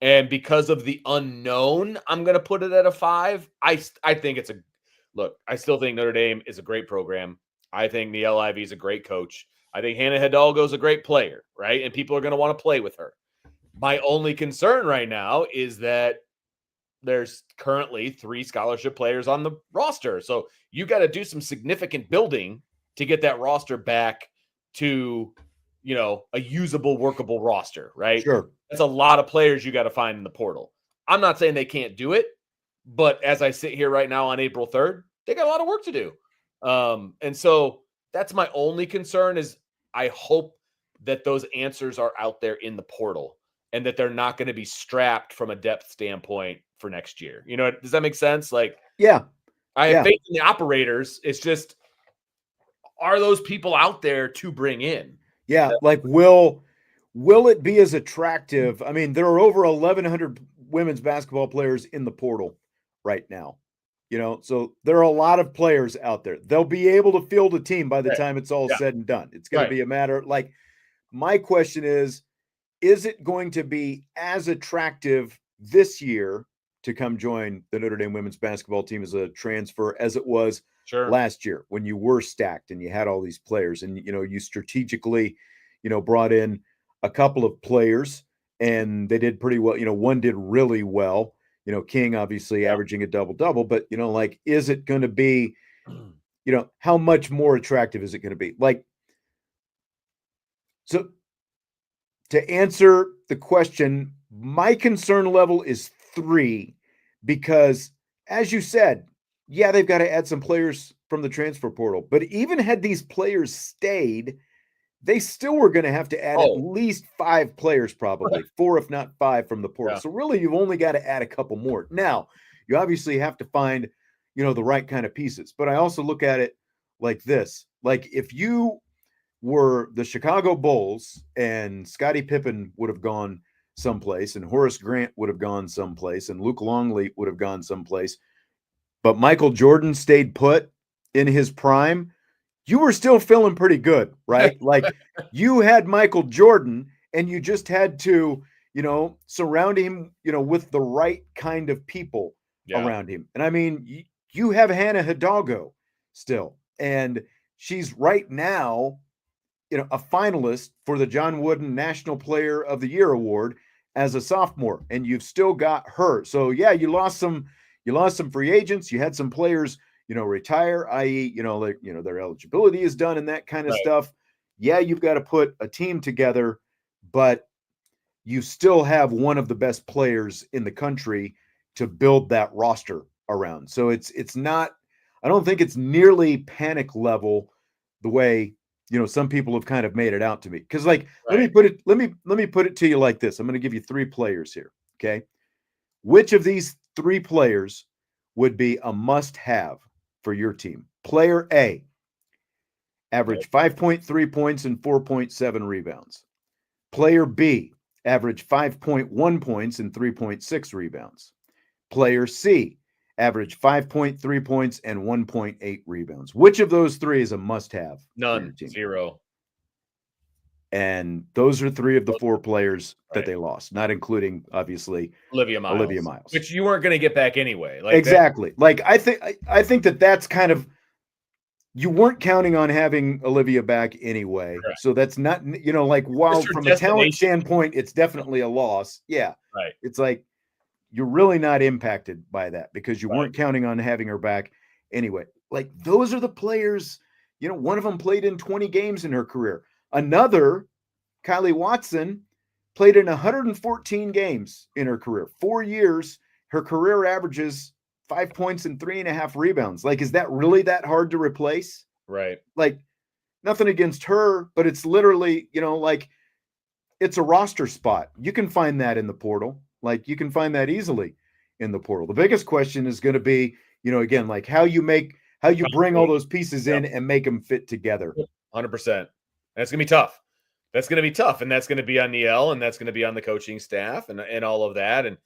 And because of the unknown, I'm going to put it at a 5. I think I still think Notre Dame is a great program. I think Niele Ivey is a great coach. I think Hannah Hidalgo is a great player, right? And people are going to want to play with her. My only concern right now is that there's currently 3 scholarship players on the roster. So you got to do some significant building to get that roster back to, a usable, workable roster, right? Sure. That's a lot of players you got to find in the portal. I'm not saying they can't do it, but as I sit here right now on April 3rd, they got a lot of work to do. And so that's my only concern is I hope that those answers are out there in the portal and that they're not going to be strapped from a depth standpoint for next year. Does that make sense? Yeah, I have faith in the operators. It's just, are those people out there to bring in? Yeah. Will it be as attractive? I mean, there are over 1,100 women's basketball players in the portal right now. So there are a lot of players out there. They'll be able to field a team by the time it's all said and done. It's going to be a matter my question is it going to be as attractive this year to come join the Notre Dame women's basketball team as a transfer as it was last year when you were stacked and you had all these players and, you strategically, brought in a couple of players and they did pretty well. One did really well. King obviously averaging a double-double, but, is it going to be, how much more attractive is it going to be? So to answer the question, my concern level is 3 because, as you said, they've got to add some players from the transfer portal. But even had these players stayed, they still were going to have to add at least 5 players, probably 4, if not 5 from the portal. So really, you've only got to add a couple more. Now, you obviously have to find, the right kind of pieces. But I also look at it like this. If you were the Chicago Bulls and Scottie Pippen would have gone someplace and Horace Grant would have gone someplace and Luke Longley would have gone someplace, but Michael Jordan stayed put in his prime, you were still feeling pretty good, right? You had Michael Jordan and you just had to, surround him, with the right kind of people around him. And I mean, you have Hannah Hidalgo still, and she's right now, a finalist for the John Wooden National Player of the Year Award as a sophomore, and you've still got her. So you lost some free agents. You had some players, retire, i.e., their eligibility is done and that kind of stuff. You've got to put a team together, but you still have one of the best players in the country to build that roster around. So it's not, I don't think it's nearly panic level the way, some people have kind of made it out to me. Cause let me put it to you like this. I'm going to give you 3 players here. Okay. Which of these 3 players would be a must have for your team? Player A, average 5.3 points and 4.7 rebounds. Player B, average 5.1 points and 3.6 rebounds. Player C, average 5.3 points and 1.8 rebounds. Which of those 3 is a must-have? None. 0. And those are 3 of the 4 players that they lost, not including, obviously, Olivia Miles. Which you weren't going to get back anyway. Exactly. I think that's kind of, you weren't counting on having Olivia back anyway. Correct. So that's not, while from a talent standpoint, it's definitely a loss. Yeah. Right. It's you're really not impacted by that because you weren't counting on having her back anyway. Like those are the players, one of them played in 20 games in her career. Another, Kylie Watson, played in 114 games in her career. 4 years, her career averages 5 points and 3.5 rebounds. Like, is that really that hard to replace? Right. Like, nothing against her, but it's literally, like it's a roster spot. You can find that in the portal. Like you can find that easily in the portal. The biggest question is going to be, again, like how you bring all those pieces in and make them fit together. 100%. That's going to be tough. That's going to be tough. And that's going to be on Niele, and that's going to be on the coaching staff and all of that. And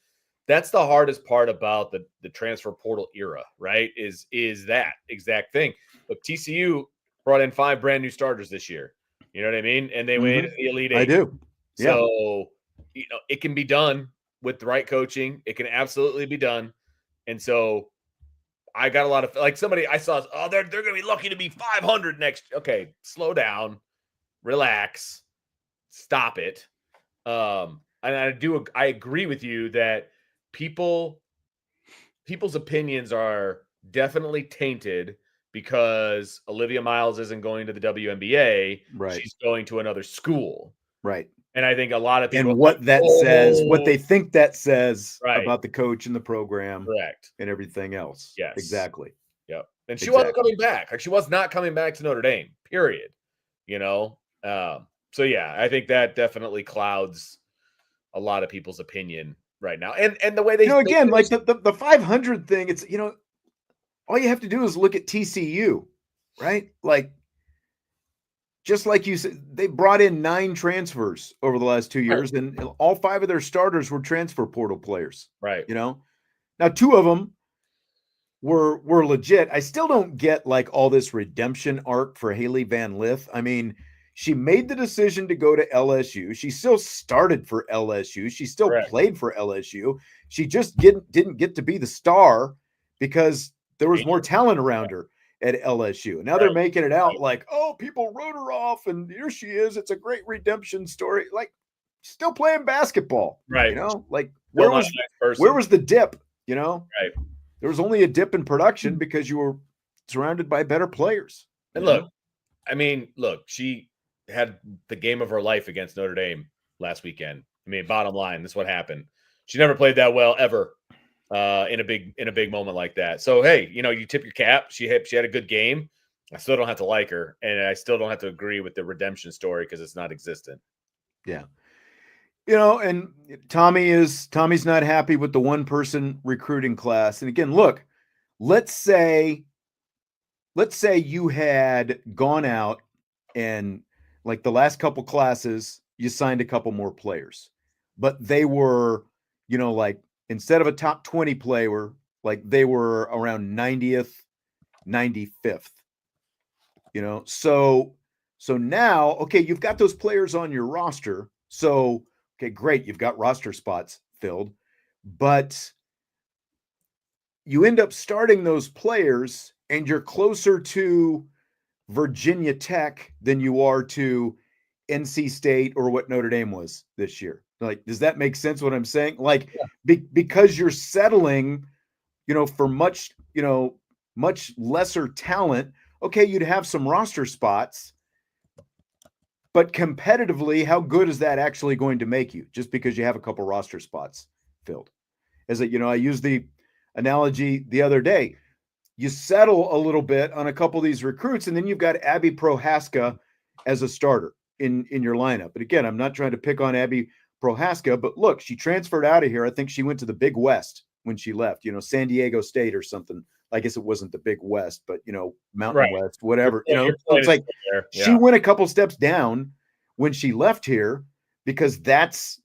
that's the hardest part about the transfer portal era, right? Is that exact thing. But TCU brought in 5 brand new starters this year. You know what I mean? And they went into the Elite Eight. I do. Yeah. So, it can be done with the right coaching. It can absolutely be done. And so I got a lot of, like somebody I saw, they're going to be lucky to be 500 next. Okay, slow down, relax, stop it. And I agree with you that people's opinions are definitely tainted because Olivia Miles isn't going to the WNBA. Right. She's going to another school. Right. And I think a lot of people, and what that says, what they think that says about the coach and the program, correct, and everything else. Yes, exactly. Yep. And she wasn't coming back. Like she was not coming back to Notre Dame. Period. So yeah, I think that definitely clouds a lot of people's opinion right now. And the way they, again, like the 500 thing, it's all you have to do is look at TCU, right? Like. Just like you said, they brought in 9 transfers over the last 2 years, and all 5 of their starters were transfer portal players. Right. Now 2 of them were legit. I still don't get like all this redemption arc for Haley Van Lith. I mean, she made the decision to go to LSU. She still started for LSU. She still played for LSU. She just didn't get to be the star because there was more talent around her at LSU. Now they're making it out like, oh, people wrote her off and here she is. It's a great redemption story. Like still playing basketball, right? Like where was the dip? Right. There was only a dip in production because you were surrounded by better players. And look, she had the game of her life against Notre Dame last weekend. I mean, bottom line, that's what happened. She never played that well ever. In a big moment like that. So hey, you tip your cap. She had a good game. I still don't have to like her, and I still don't have to agree with the redemption story because it's not existent. Yeah. And Tommy's not happy with the 1-person recruiting class. And again, look, let's say you had gone out and like the last couple classes, you signed a couple more players, but they were, like instead of a top 20 player, like they were around 90th, 95th, so now, okay, you've got those players on your roster. So, okay, great. You've got roster spots filled, but you end up starting those players and you're closer to Virginia Tech than you are to NC State or what Notre Dame was this year. Like, does that make sense what I'm saying? Like, because you're settling, for much lesser talent. Okay, you'd have some roster spots, but competitively, how good is that actually going to make you just because you have a couple roster spots filled? As I used the analogy the other day. You settle a little bit on a couple of these recruits, and then you've got Abby Prohaska as a starter in your lineup. But again, I'm not trying to pick on Abby Prohaska, but look, she transferred out of here. I think she went to the Big West when she left, San Diego State or something. I guess it wasn't the Big West, but Mountain West, whatever. It's like she went a couple steps down when she left here because that's,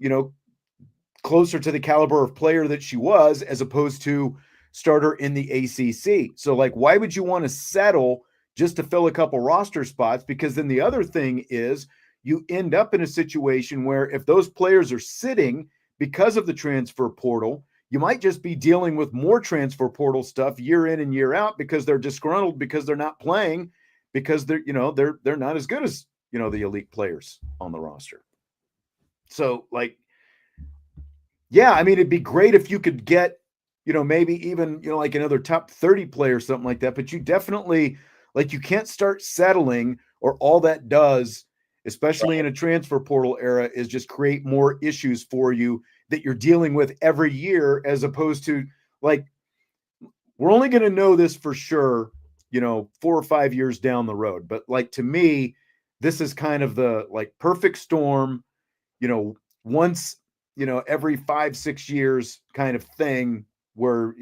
closer to the caliber of player that she was as opposed to starter in the ACC. So like, why would you want to settle just to fill a couple roster spots? Because then the other thing is you end up in a situation where if those players are sitting because of the transfer portal, you might just be dealing with more transfer portal stuff year in and year out because they're disgruntled because they're not playing because they're not as good as, the elite players on the roster. So like, Yeah, I mean, it'd be great if you could get, maybe even, like another top 30 player or something like that. But you definitely, like, you can't start settling, or all that does, especially in a transfer portal era, is just create more issues for you that you're dealing with every year, as opposed to, like, we're only going to know this for sure, 4 or 5 years down the road. But, like, to me, this is kind of the, like, perfect storm, once, every 5-6 years kind of thing, where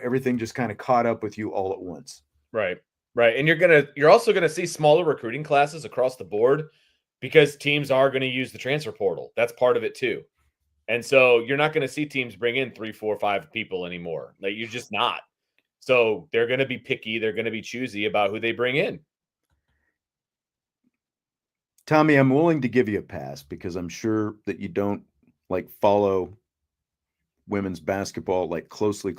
everything just kind of caught up with you all at once. Right. And you're also gonna see smaller recruiting classes across the board, because teams are going to use the transfer portal. That's part of it too. And so you're not going to see teams bring in 3, 4, 5 people anymore. Like, you're just not. So they're going to be picky. They're going to be choosy about who they bring in. Tommy, I'm willing to give you a pass, because I'm sure that you don't, like, follow women's basketball, like, closely.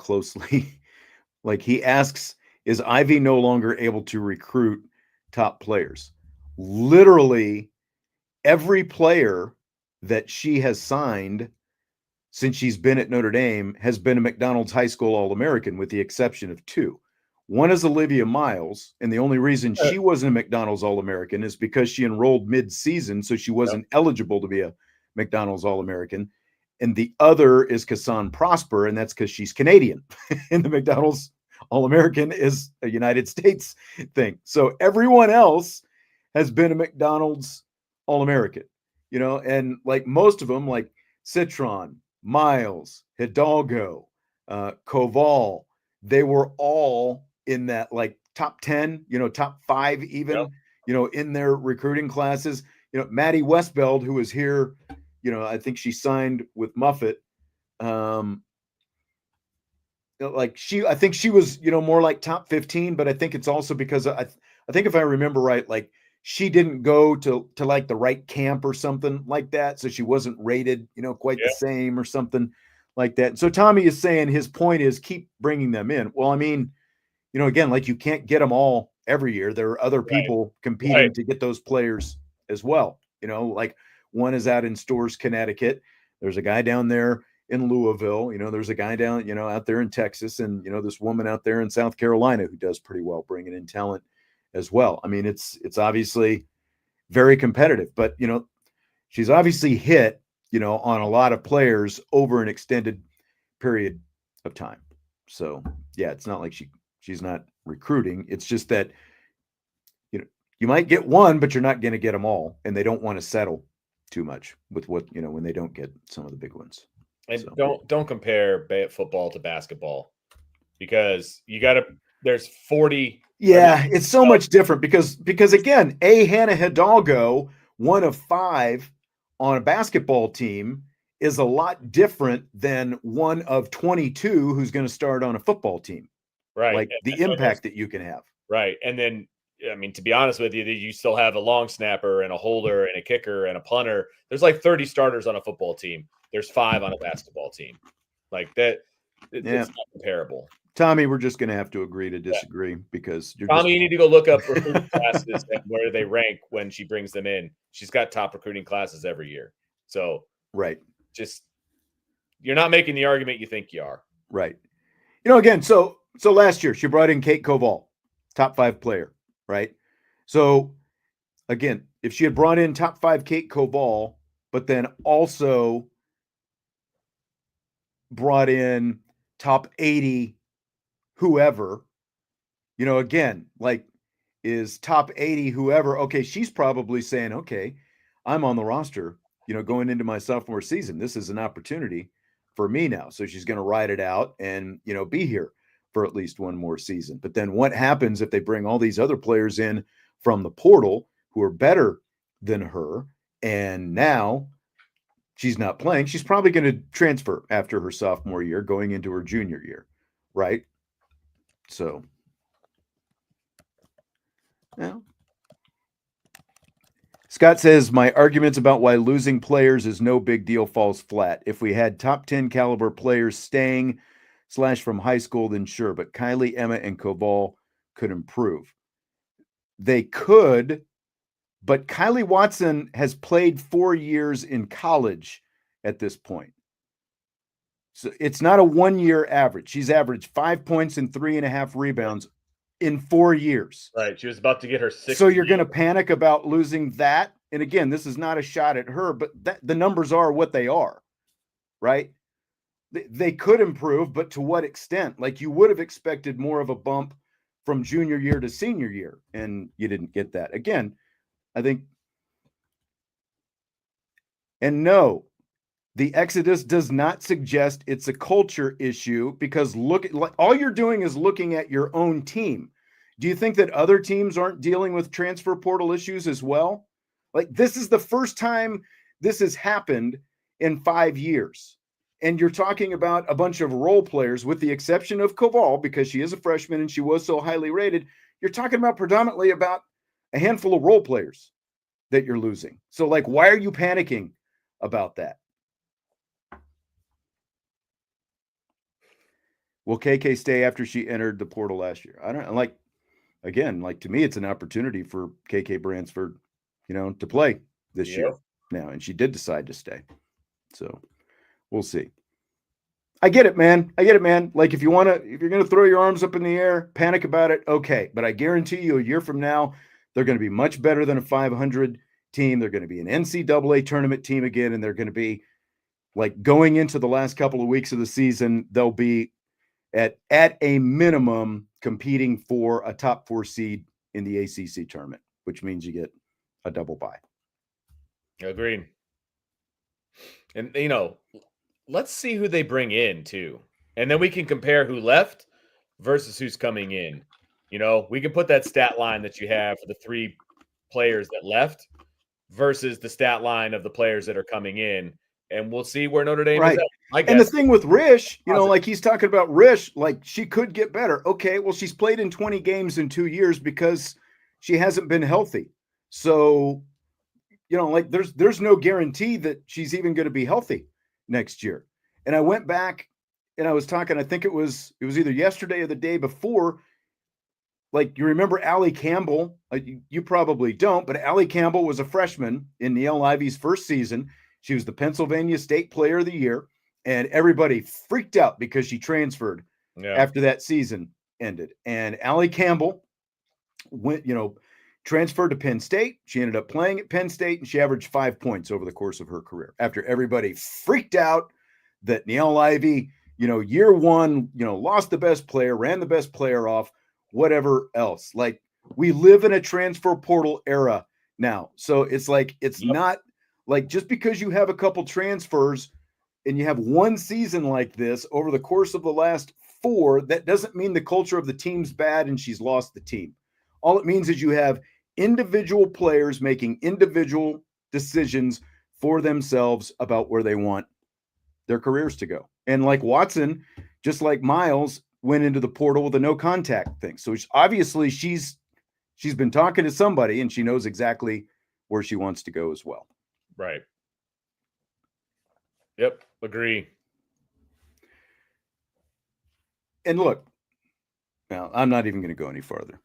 Like, he asks, is Ivy no longer able to recruit top players? Literally every player that she has signed since she's been at Notre Dame has been a McDonald's High School All-American, with the exception of 2. One is Olivia Miles, and the only reason she wasn't a McDonald's All-American is because she enrolled mid-season, so she wasn't eligible to be a McDonald's All-American. And the other is Kassan Prosper, and that's because she's Canadian. And the McDonald's All-American is a United States thing. So everyone else has been a McDonald's All-American, and, like, most of them, like Citron, Miles, Hidalgo, Koval, they were all in that, like, top 10, top 5 even, in their recruiting classes. Maddie Westbeld, who was here, I think she signed with Muffet. I think she was, more like top 15, but I think it's also because I think, if I remember right, like, she didn't go to like the right camp or something like that. So she wasn't rated, quite the same or something like that. So Tommy is saying his point is keep bringing them in. Well, I mean, again, like, you can't get them all every year. There are other people competing to get those players as well. Like, one is out in Storrs, Connecticut. There's a guy down there in Louisville. There's a guy down, out there in Texas, and, this woman out there in South Carolina who does pretty well bringing in talent as well. I mean, it's obviously very competitive, but, she's obviously hit, on a lot of players over an extended period of time. So yeah, it's not like she's not recruiting. It's just that, you might get one, but you're not going to get them all. And they don't want to settle too much with what, when they don't get some of the big ones. And so. don't compare football to basketball, because there's 40. Yeah, it's so much different because again, Hannah Hidalgo, 1 of 5 on a basketball team, is a lot different than 1 of 22 who's going to start on a football team. Right. Like, the impact that you can have. Right. And then, I mean, to be honest with you still have a long snapper and a holder and a kicker and a punter. There's like 30 starters on a football team. There's 5 on a basketball team. Like that. It's not comparable. Tommy, we're just going to have to agree to disagree, because you need to go look up recruiting classes and where they rank when she brings them in. She's got top recruiting classes every year. So, right. Just, you're not making the argument you think you are. Right. Again, so last year she brought in Kate Koval, top 5 player, right? So again, if she had brought in top 5 Kate Koval, but then also brought in top 80 whoever, again, like, is top 80 whoever, okay, she's probably saying, okay, I'm on the roster, going into my sophomore season. This is an opportunity for me now. So she's going to ride it out and, be here for at least one more season. But then what happens if they bring all these other players in from the portal who are better than her, and now she's not playing? She's probably going to transfer after her sophomore year, going into her junior year, right? So, yeah. Scott says, my arguments about why losing players is no big deal falls flat. If we had top 10 caliber players staying / from high school, then sure. But Kylie, Emma, and Koval could improve. They could, but Kylie Watson has played 4 years in college at this point. So it's not a 1 year average. She's averaged 5 points and 3.5 rebounds in 4 years. Right. She was about to get her 6th. So you're going to panic about losing that. And again, this is not a shot at her, but the numbers are what they are, right? They could improve, but to what extent? Like, you would have expected more of a bump from junior year to senior year, and you didn't get that. Again, I think, and no, the exodus does not suggest it's a culture issue, because all you're doing is looking at your own team. Do you think that other teams aren't dealing with transfer portal issues as well? Like, this is the first time this has happened in 5 years. And you're talking about a bunch of role players, with the exception of Koval, because she is a freshman and she was so highly rated. You're talking about predominantly about a handful of role players that you're losing. So, like, why are you panicking about that? Will KK stay after she entered the portal last year? I don't like, again, like, to me, it's an opportunity for KK Bransford, to play this year now. And she did decide to stay. So we'll see. I get it, man. Like, if you're going to throw your arms up in the air, panic about it, okay. But I guarantee you, a year from now, they're going to be much better than a 500 team. They're going to be an NCAA tournament team again. And they're going to be, like, going into the last couple of weeks of the season, they'll be at a minimum competing for a top 4 seed in the ACC tournament, which means you get a double bye. Agreed. And, let's see who they bring in too. And then we can compare who left versus who's coming in. We can put that stat line that you have for the 3 players that left versus the stat line of the players that are coming in. And we'll see where Notre Dame is at. And the thing with Rish, like, he's talking about Rish, like, she could get better. Okay, well, she's played in 20 games in 2 years because she hasn't been healthy. So, like, there's no guarantee that she's even going to be healthy next year. And I went back and I was talking, I think it was either yesterday or the day before. Like, you remember Allie Campbell? You probably don't, but Allie Campbell was a freshman in Neil Ivy's first season. She was the Pennsylvania State Player of the Year, and everybody freaked out because she transferred after that season ended. And Allie Campbell went, transferred to Penn State. She ended up playing at Penn State, and she averaged 5 points over the course of her career after everybody freaked out that Neil Ivy, year one, lost the best player, ran the best player off, whatever else. Like, we live in a transfer portal era now. So it's like, it's not like, just because you have a couple transfers and you have one season like this over the course of the last 4, that doesn't mean the culture of the team's bad and she's lost the team. All it means is you have individual players making individual decisions for themselves about where they want their careers to go. And like Watson, just like Miles, went into the portal with a no contact thing. So obviously she's been talking to somebody and she knows exactly where she wants to go as well. Right. Yep. Agree. And look, now I'm not even going to go any farther.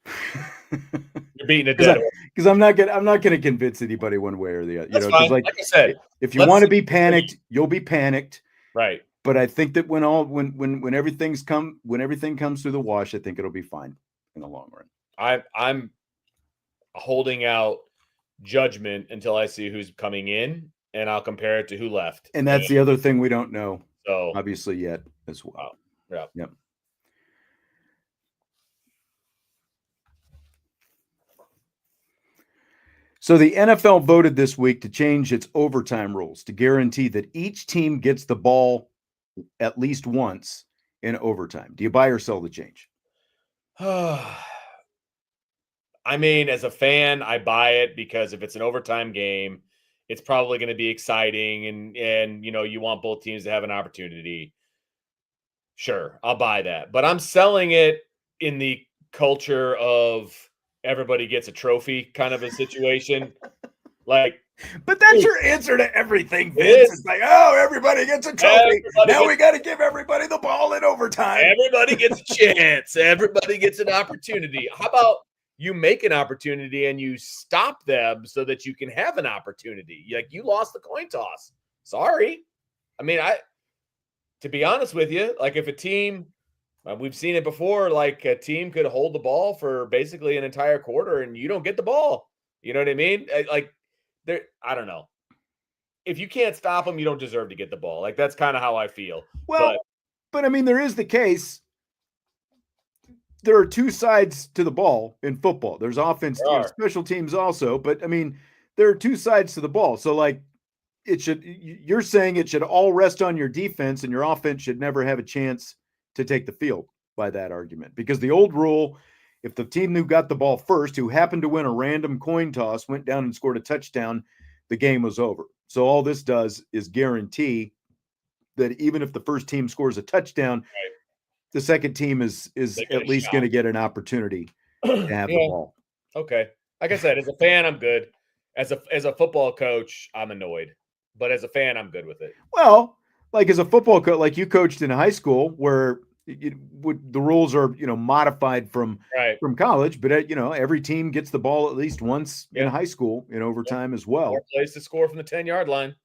You're beating a dead horse. Because I'm not going to convince anybody one way or the other. That's fine. Like I said, if you want to be panicked, you'll be panicked. Right. But I think that when everything comes through the wash, I think it'll be fine in the long run. I'm holding out judgment until I see who's coming in, and I'll compare it to who left. And that's the other thing we don't know, so obviously, yet as well. Yeah. Yep. So the NFL voted this week to change its overtime rules to guarantee that each team gets the ball at least once in overtime. Do you buy or sell the change? I mean, as a fan, I buy it because if it's an overtime game, it's probably going to be exciting and you want both teams to have an opportunity. Sure, I'll buy that. But I'm selling it in the culture of everybody gets a trophy kind of a situation. Like, but that's your answer to everything, Vince. It's like, oh, everybody gets a trophy. Now we got to give everybody the ball in overtime. Everybody gets a chance. Everybody gets an opportunity. How about you make an opportunity and you stop them so that you can have an opportunity? Like, you lost the coin toss. Sorry. I mean, to be honest with you, like if a team, we've seen it before, like a team could hold the ball for basically an entire quarter and you don't get the ball. You know what I mean? Like I don't know. If you can't stop them, you don't deserve to get the ball. Like that's kind of how I feel. Well, but I mean, there is the case. There are two sides to the ball in football. There's offense, special teams also, but I mean, there are two sides to the ball. So like you're saying it should all rest on your defense and your offense should never have a chance to take the field by that argument. Because the old rule, if the team who got the ball first, who happened to win a random coin toss, went down and scored a touchdown, the game was over. So all this does is guarantee that even if the first team scores a touchdown, the second team is at least going to get an opportunity to have the ball. Okay. Like I said, as a fan, I'm good. As a football coach, I'm annoyed. But as a fan, I'm good with it. Well, like as a football coach, like you coached in high school where the rules are, modified from college, but every team gets the ball at least once in high school in overtime as well. More plays to score from the 10-yard line.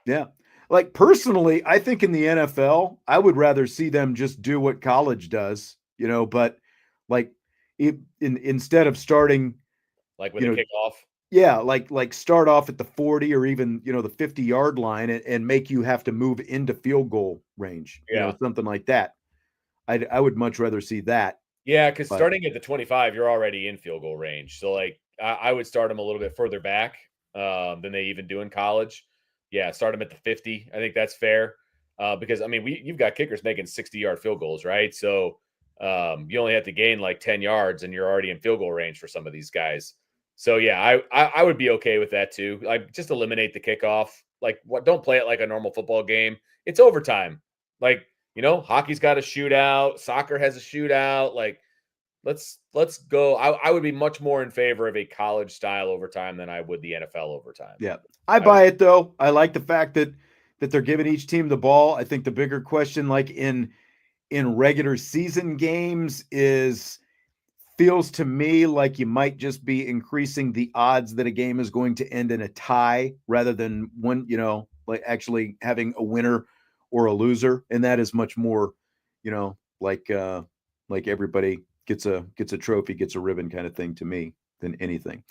Yeah. Like personally, I think in the NFL, I would rather see them just do what college does, but like instead of starting like with a kickoff. Yeah, like start off at the 40 or even, the 50-yard line and make you have to move into field goal range, something like that. I would much rather see that. Yeah, because starting at the 25, you're already in field goal range. So like I would start them a little bit further back than they even do in college. Yeah, start them at the 50. I think that's fair because, I mean, you've got kickers making 60-yard field goals, right? So you only have to gain like 10 yards and you're already in field goal range for some of these guys. So, yeah, I would be okay with that too. Like just eliminate the kickoff. Like don't play it like a normal football game. It's overtime. Like, hockey's got a shootout. Soccer has a shootout. Like let's go. I would be much more in favor of a college style overtime than I would the NFL overtime. Yeah. I buy it though. I like the fact that they're giving each team the ball. I think the bigger question, like in regular season games, feels to me like you might just be increasing the odds that a game is going to end in a tie rather than one, like actually having a winner or a loser. And that is much more, like everybody gets a trophy, gets a ribbon kind of thing to me than anything.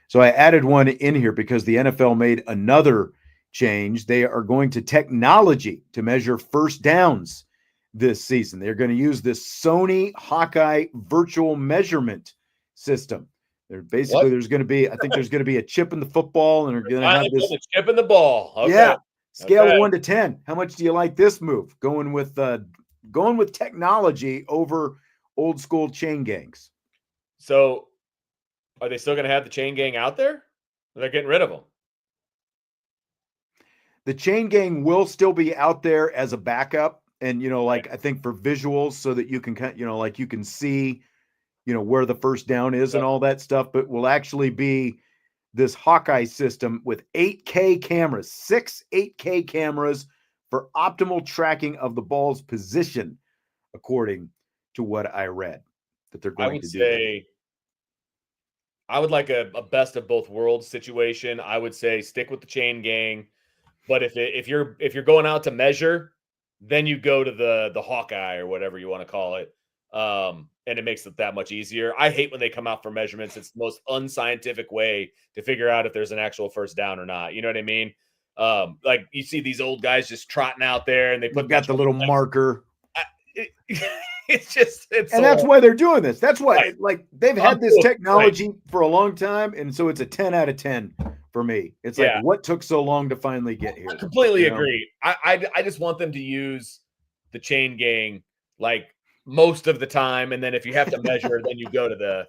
So I added one in here because the NFL made another change. They are going to technology to measure first downs this season. They're going to use this Sony Hawkeye virtual measurement system. There's going to be, I think there's going to be a chip in the football, and they're going to have this chip in the ball. Okay. Yeah. Scale of 1 to 10. How much do you like this move? Going with technology over old school chain gangs. So are they still going to have the chain gang out there? Or they're getting rid of them? The chain gang will still be out there as a backup. And, I think for visuals so that you can, you can see, where the first down is and all that stuff, but will actually be this Hawkeye system with 8K cameras, 6 8K cameras for optimal tracking of the ball's position, according to what I read that they're going to do. I would like a best of both worlds situation. I would say stick with the chain gang, but if you're going out to measure, then you go to the Hawkeye or whatever you want to call it. And it makes it that much easier. I hate when they come out for measurements. It's the most unscientific way to figure out if there's an actual first down or not. You know what I mean? Like you see these old guys just trotting out there and they got the little marker. And that's why they're doing this. That's why they've had this technology for a long time. And so it's a 10 out of 10 for me. It's like, what took so long to finally get here? I completely agree. I just want them to use the chain gang like most of the time. And then if you have to measure, then you go to the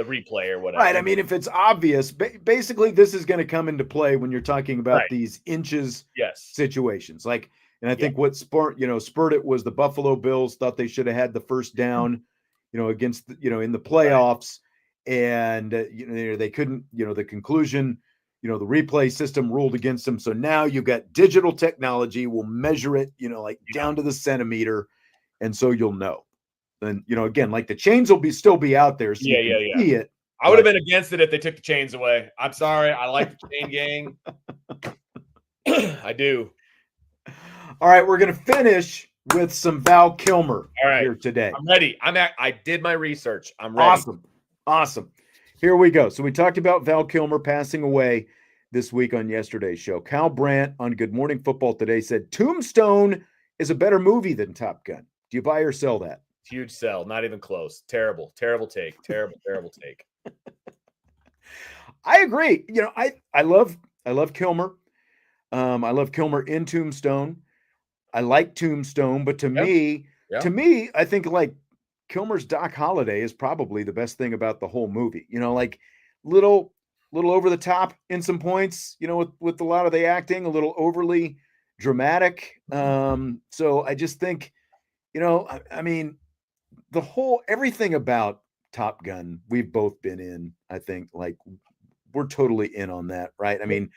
replay or whatever. Right. I mean, if it's obvious, basically this is going to come into play when you're talking about these inches situations. Like, and I think what spurred it was the Buffalo Bills thought they should have had the first down, against, in the playoffs. And, they couldn't, the conclusion, the replay system ruled against them. So now you've got digital technology will measure it, down to the centimeter. And so you'll know. And, again, like the chains will still be out there. So you can see it. I would have been against it if they took the chains away. I'm sorry. I like the chain gang. I do. All right, we're going to finish with some Val Kilmer here today. I'm ready. I did my research. I'm ready. Awesome. Here we go. So we talked about Val Kilmer passing away this week on yesterday's show. Kyle Brandt on Good Morning Football today said Tombstone is a better movie than Top Gun. Do you buy or sell that? Huge sell. Not even close. Terrible take. Terrible take. I agree. You know, I love Kilmer. I love Kilmer in Tombstone. I like Tombstone, but to me, I think like Kilmer's Doc Holliday is probably the best thing about the whole movie. You know, like little over the top in some points, you know, with a lot of the acting, a little overly dramatic. So I just think, you know, I mean, everything about Top Gun, we've both been in, I think, like we're totally in on that, right? I mean,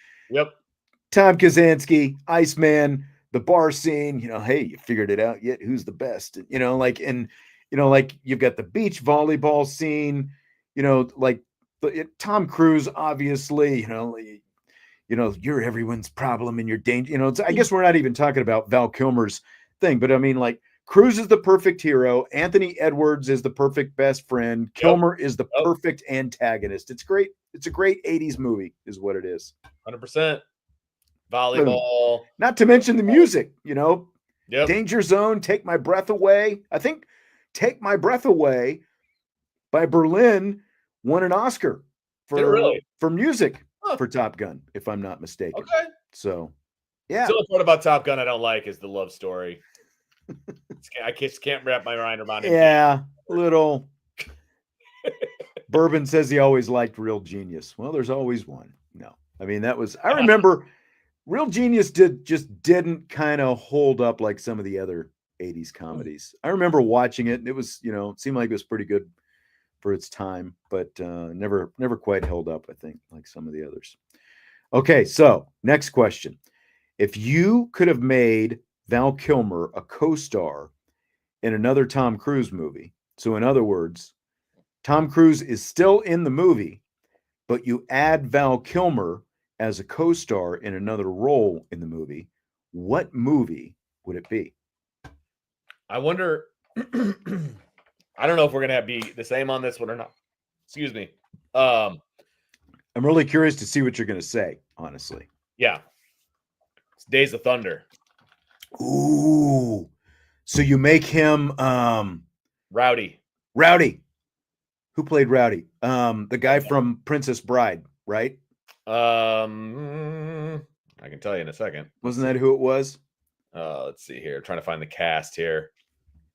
Tom Kazansky, Iceman, the bar scene, you know, hey, you figured it out yet? Who's the best? You know, like, and, you know, like you've got the beach volleyball scene, you know, like Tom Cruise, obviously, you know, you're everyone's problem and you're danger. You know, I guess we're not even talking about Val Kilmer's thing, but I mean, like Cruise is the perfect hero. Anthony Edwards is the perfect best friend. Kilmer is the perfect antagonist. It's great. It's a great 80s movie is what it is. 100%. Volleyball. Not to mention the music, you know, Danger Zone, Take My Breath Away. I think Take My Breath Away by Berlin won an Oscar for music for Top Gun, if I'm not mistaken. Okay. So, yeah. The only part about Top Gun I don't like is the love story. I just can't wrap my mind around it. Yeah, little. Bourbon says he always liked Real Genius. Well, there's always one. No, I mean, I remember Real Genius didn't kind of hold up like some of the other 80s comedies. I remember watching it, and it was, you know, it seemed like it was pretty good for its time, but never quite held up, I think, like some of the others. Okay, so next question. If you could have made Val Kilmer a co-star in another Tom Cruise movie, so in other words, Tom Cruise is still in the movie, but you add Val Kilmer as a co-star in another role in the movie, what movie would it be? I wonder, I don't know if we're going to be the same on this one or not. Excuse me. I'm really curious to see what you're going to say, honestly. Yeah. It's Days of Thunder. Ooh. So you make him Rowdy. Who played Rowdy? The guy from Princess Bride, right? I can tell you in a second. Wasn't that who it was? Let's see here. Trying to find the cast here.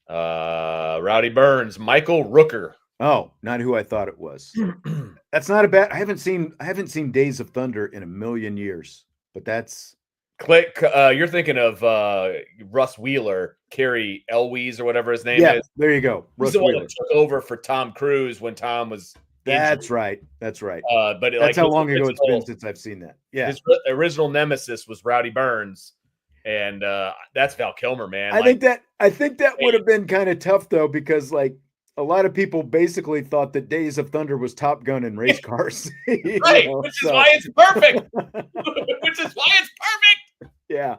Rowdy Burns, Michael Rooker. Oh, not who I thought it was. That's not a bad. I haven't seen Days of Thunder in a million years, but that's Click. You're thinking of Russ Wheeler, Carrie Elwes, or whatever his name is. There you go. Russ Wheeler took over for Tom Cruise when Tom was. That's right. That's right. But that's how long ago it's been since I've seen that. Yeah. His original nemesis was Rowdy Burns, and that's Val Kilmer, man. I think that would have been kind of tough though, because like a lot of people basically thought that Days of Thunder was Top Gun and race cars. Right, which is why it's perfect. Yeah.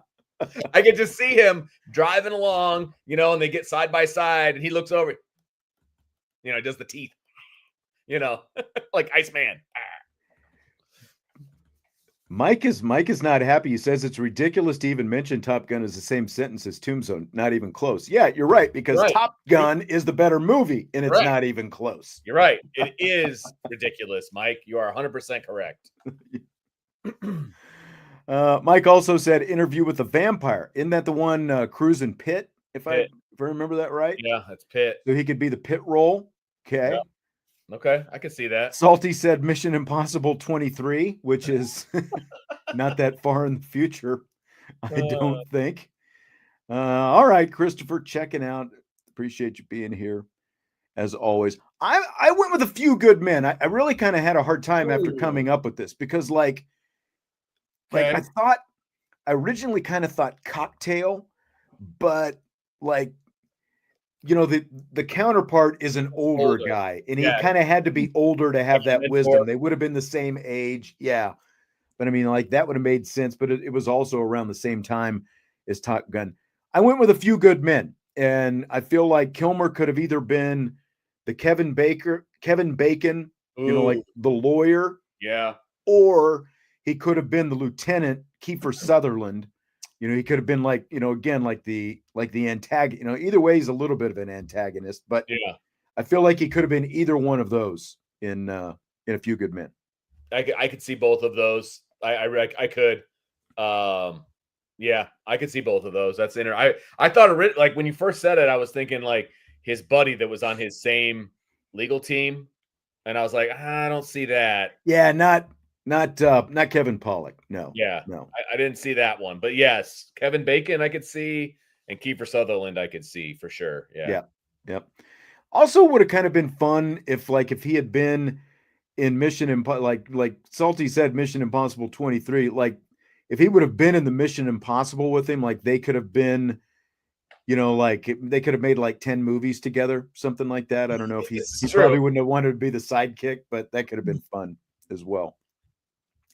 I get to see him driving along, you know, and they get side by side, and he looks over, you know, he does the teeth, you know, like Iceman. Mike is not happy. He says it's ridiculous to even mention Top Gun as the same sentence as Tombstone. Not even close. Yeah, you're right, because Top Gun is the better movie, and it's not even close. You're right. It is ridiculous, Mike. You are 100% correct. Mike also said Interview with the Vampire. Isn't that the one Cruise and Pitt? If I remember that right? Yeah, that's Pitt. So he could be the Pitt role. Okay. Yeah. Okay, I can see that. Salty said Mission Impossible 23, which is not that far in the future, I don't think. All right, Christopher, checking out. Appreciate you being here, as always. I went with a few good men. I really kind of had a hard time after coming up with this, because like I originally kind of thought Cocktail, but like, you know, the counterpart is an older guy, and he kind of had to be older to have that wisdom. They would have been the same age. Yeah. But I mean, like that would have made sense, but it was also around the same time as Top Gun. I went with A Few Good Men, and I feel like Kilmer could have either been the Kevin Bacon, like the lawyer, or he could have been the lieutenant, Kiefer Sutherland. He could have been like, again, like the antagonist. Either way, he's a little bit of an antagonist, but I feel like he could have been either one of those in A Few Good Men. I could see both of those. I could. Yeah, I could see both of those. That's I thought like when you first said it, I was thinking like his buddy that was on his same legal team, and I was like, I don't see that. Yeah, not Kevin Pollak. No. Yeah, no, I didn't see that one. But yes, Kevin Bacon I could see, and Kiefer Sutherland I could see for sure. Yeah. Yep. Also, would have kind of been fun if he had been in Mission Impossible, like Salty said, Mission Impossible 23. Like if he would have been in the Mission Impossible with him, like they could have been, like they could have made like 10 movies together, something like that. I don't know if he probably wouldn't have wanted to be the sidekick, but that could have been fun as well.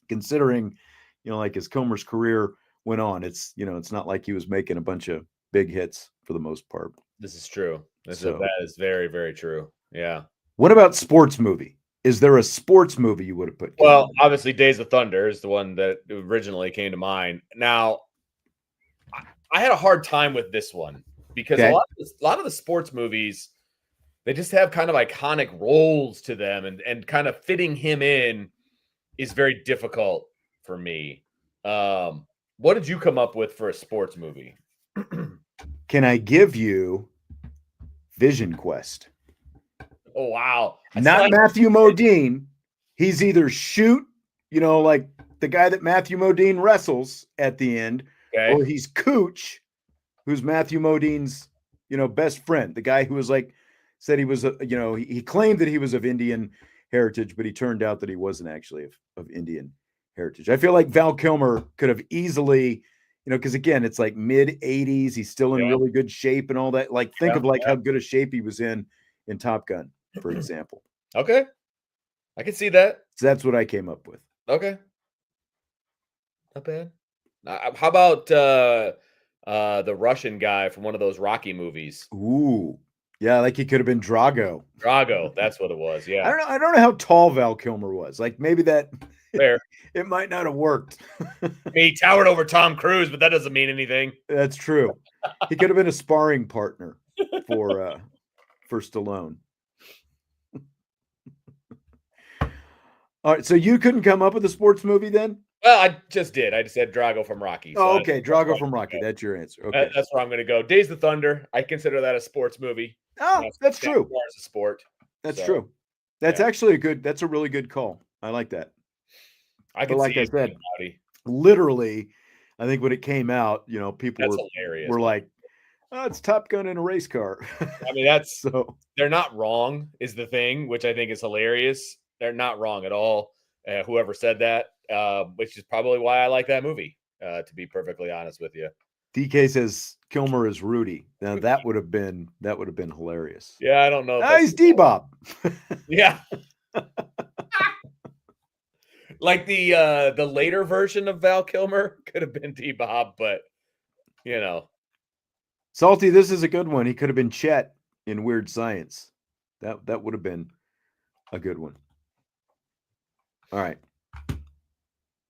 Considering, like as Kilmer's career went on, it's not like he was making a bunch of big hits for the most part. This is true. That is very, very true. Yeah. What about sports movie? Is there a sports movie you would have put? Well, obviously Days of Thunder is the one that originally came to mind. Now, I had a hard time with this one because a lot of the sports movies, they just have kind of iconic roles to them, and kind of fitting him in is very difficult for me. What did you come up with for a sports movie? Can I give you Vision Quest? Oh, wow. Not Matthew Modine. He's either Shoot, like the guy that Matthew Modine wrestles at the end, or he's Cooch, who's Matthew Modine's, best friend. The guy who was said he was, he claimed that he was of Indian heritage, but he turned out that he wasn't actually of Indian heritage. I feel like Val Kilmer could have easily, because again, it's like mid 80s. He's still in really good shape and all that. Like, think of how good a shape he was in Top Gun, for example. Okay. I can see that. So that's what I came up with. Okay. Not bad. How about the Russian guy from one of those Rocky movies? Ooh. Yeah, like he could have been Drago. Drago, that's what it was. Yeah. I don't know how tall Val Kilmer was. Like maybe that fair. It might not have worked. He towered over Tom Cruise, but that doesn't mean anything. That's true. He could have been a sparring partner for Stallone. All right, so you couldn't come up with a sports movie then? Well, I just did. I just said Drago from Rocky. So okay, Drago from Rocky. That's your answer. Okay, that's where I'm going to go. Days of Thunder. I consider that a sports movie. Oh, that's true. As a sport. That's true. That's actually that's a really good call. I like that. I said, literally, I think when it came out, people were like, "Oh, it's Top Gun in a race car." I mean, that's they're not wrong, is the thing, which I think is hilarious. They're not wrong at all. Whoever said that, which is probably why I like that movie, to be perfectly honest with you. DK says Kilmer is Rudy. Now that would have been hilarious. Yeah, I don't know. He's D-Bob. Yeah. Like the later version of Val Kilmer could have been D-Bob, but Salty, this is a good one. He could have been Chet in Weird Science. That would have been a good one. All right.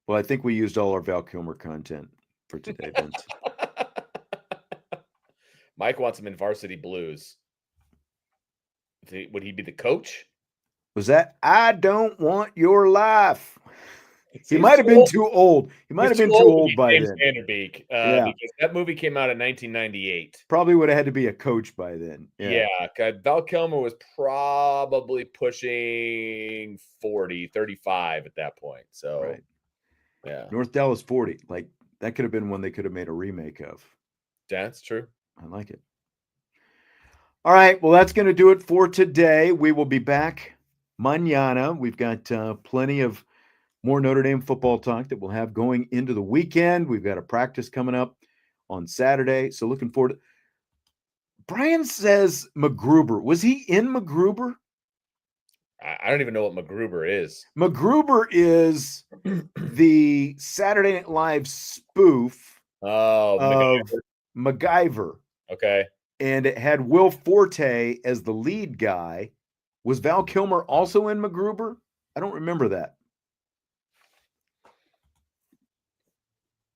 Well, I think we used all our Val Kilmer content for today, Vince. Mike wants him in Varsity Blues. Would he be the coach? Was that I Don't Want Your Life? He might have been too old. He might have been too old by then. Vanderbeek, because that movie came out in 1998. Probably would have had to be a coach by then. Yeah, Val Kilmer was probably pushing 35 at that point. So, right. Yeah. North Dallas 40. Like, that could have been one they could have made a remake of. That's true. I like it. All right. Well, that's going to do it for today. We will be back mañana. We've got plenty of more Notre Dame football talk that we'll have going into the weekend. We've got a practice coming up on Saturday. So looking forward to Brian says MacGruber. Was he in MacGruber? I don't even know what MacGruber is. MacGruber is the Saturday Night Live spoof Oh, of MacGyver. okay. And it had Will Forte as the lead guy. Was Val Kilmer also in MacGruber? I don't remember that.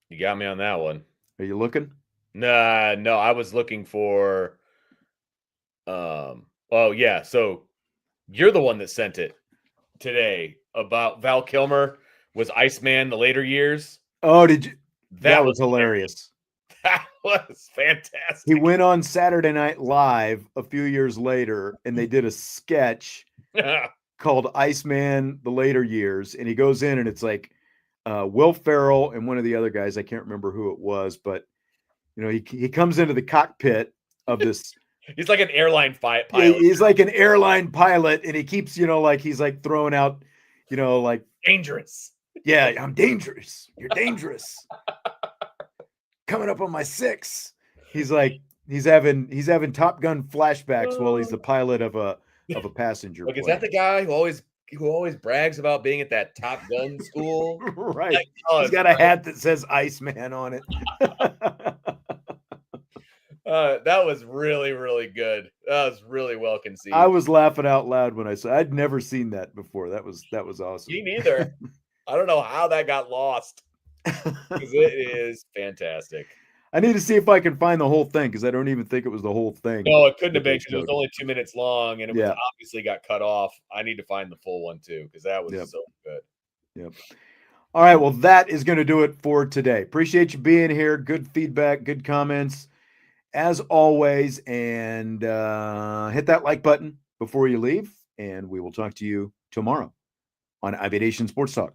You got me on that one. Are you looking? No, I was looking for oh yeah, so you're the one that sent it today about Val Kilmer was Iceman the later years. Oh, did you? That was hilarious. That was fantastic. He went on Saturday Night Live a few years later and they did a sketch called Iceman the Later Years. And he goes in and it's like Will Ferrell and one of the other guys. I can't remember who it was, but he comes into the cockpit of this. He's like an airline pilot. He's like an airline pilot, and he keeps, he's like throwing out, like dangerous. Yeah, I'm dangerous. You're dangerous. Coming up on my 6. He's like he's having Top Gun flashbacks while he's the pilot of a passenger. Look, is that the guy who always brags about being at that Top Gun school? Right. Like, he's got a hat that says Iceman on it. That was really, really good. That was really well conceived. I was laughing out loud when I saw. I'd never seen that before. That was awesome. Me neither. I don't know how that got lost because it is fantastic. I need to see if I can find the whole thing because I don't even think it was the whole thing. No, it couldn't have been because it was only 2 minutes long and it was obviously got cut off. I need to find the full one too because that was so good. Yep. All right. Well, that is going to do it for today. Appreciate you being here. Good feedback, good comments. As always, and hit that like button before you leave, and we will talk to you tomorrow on Aviation Sports Talk.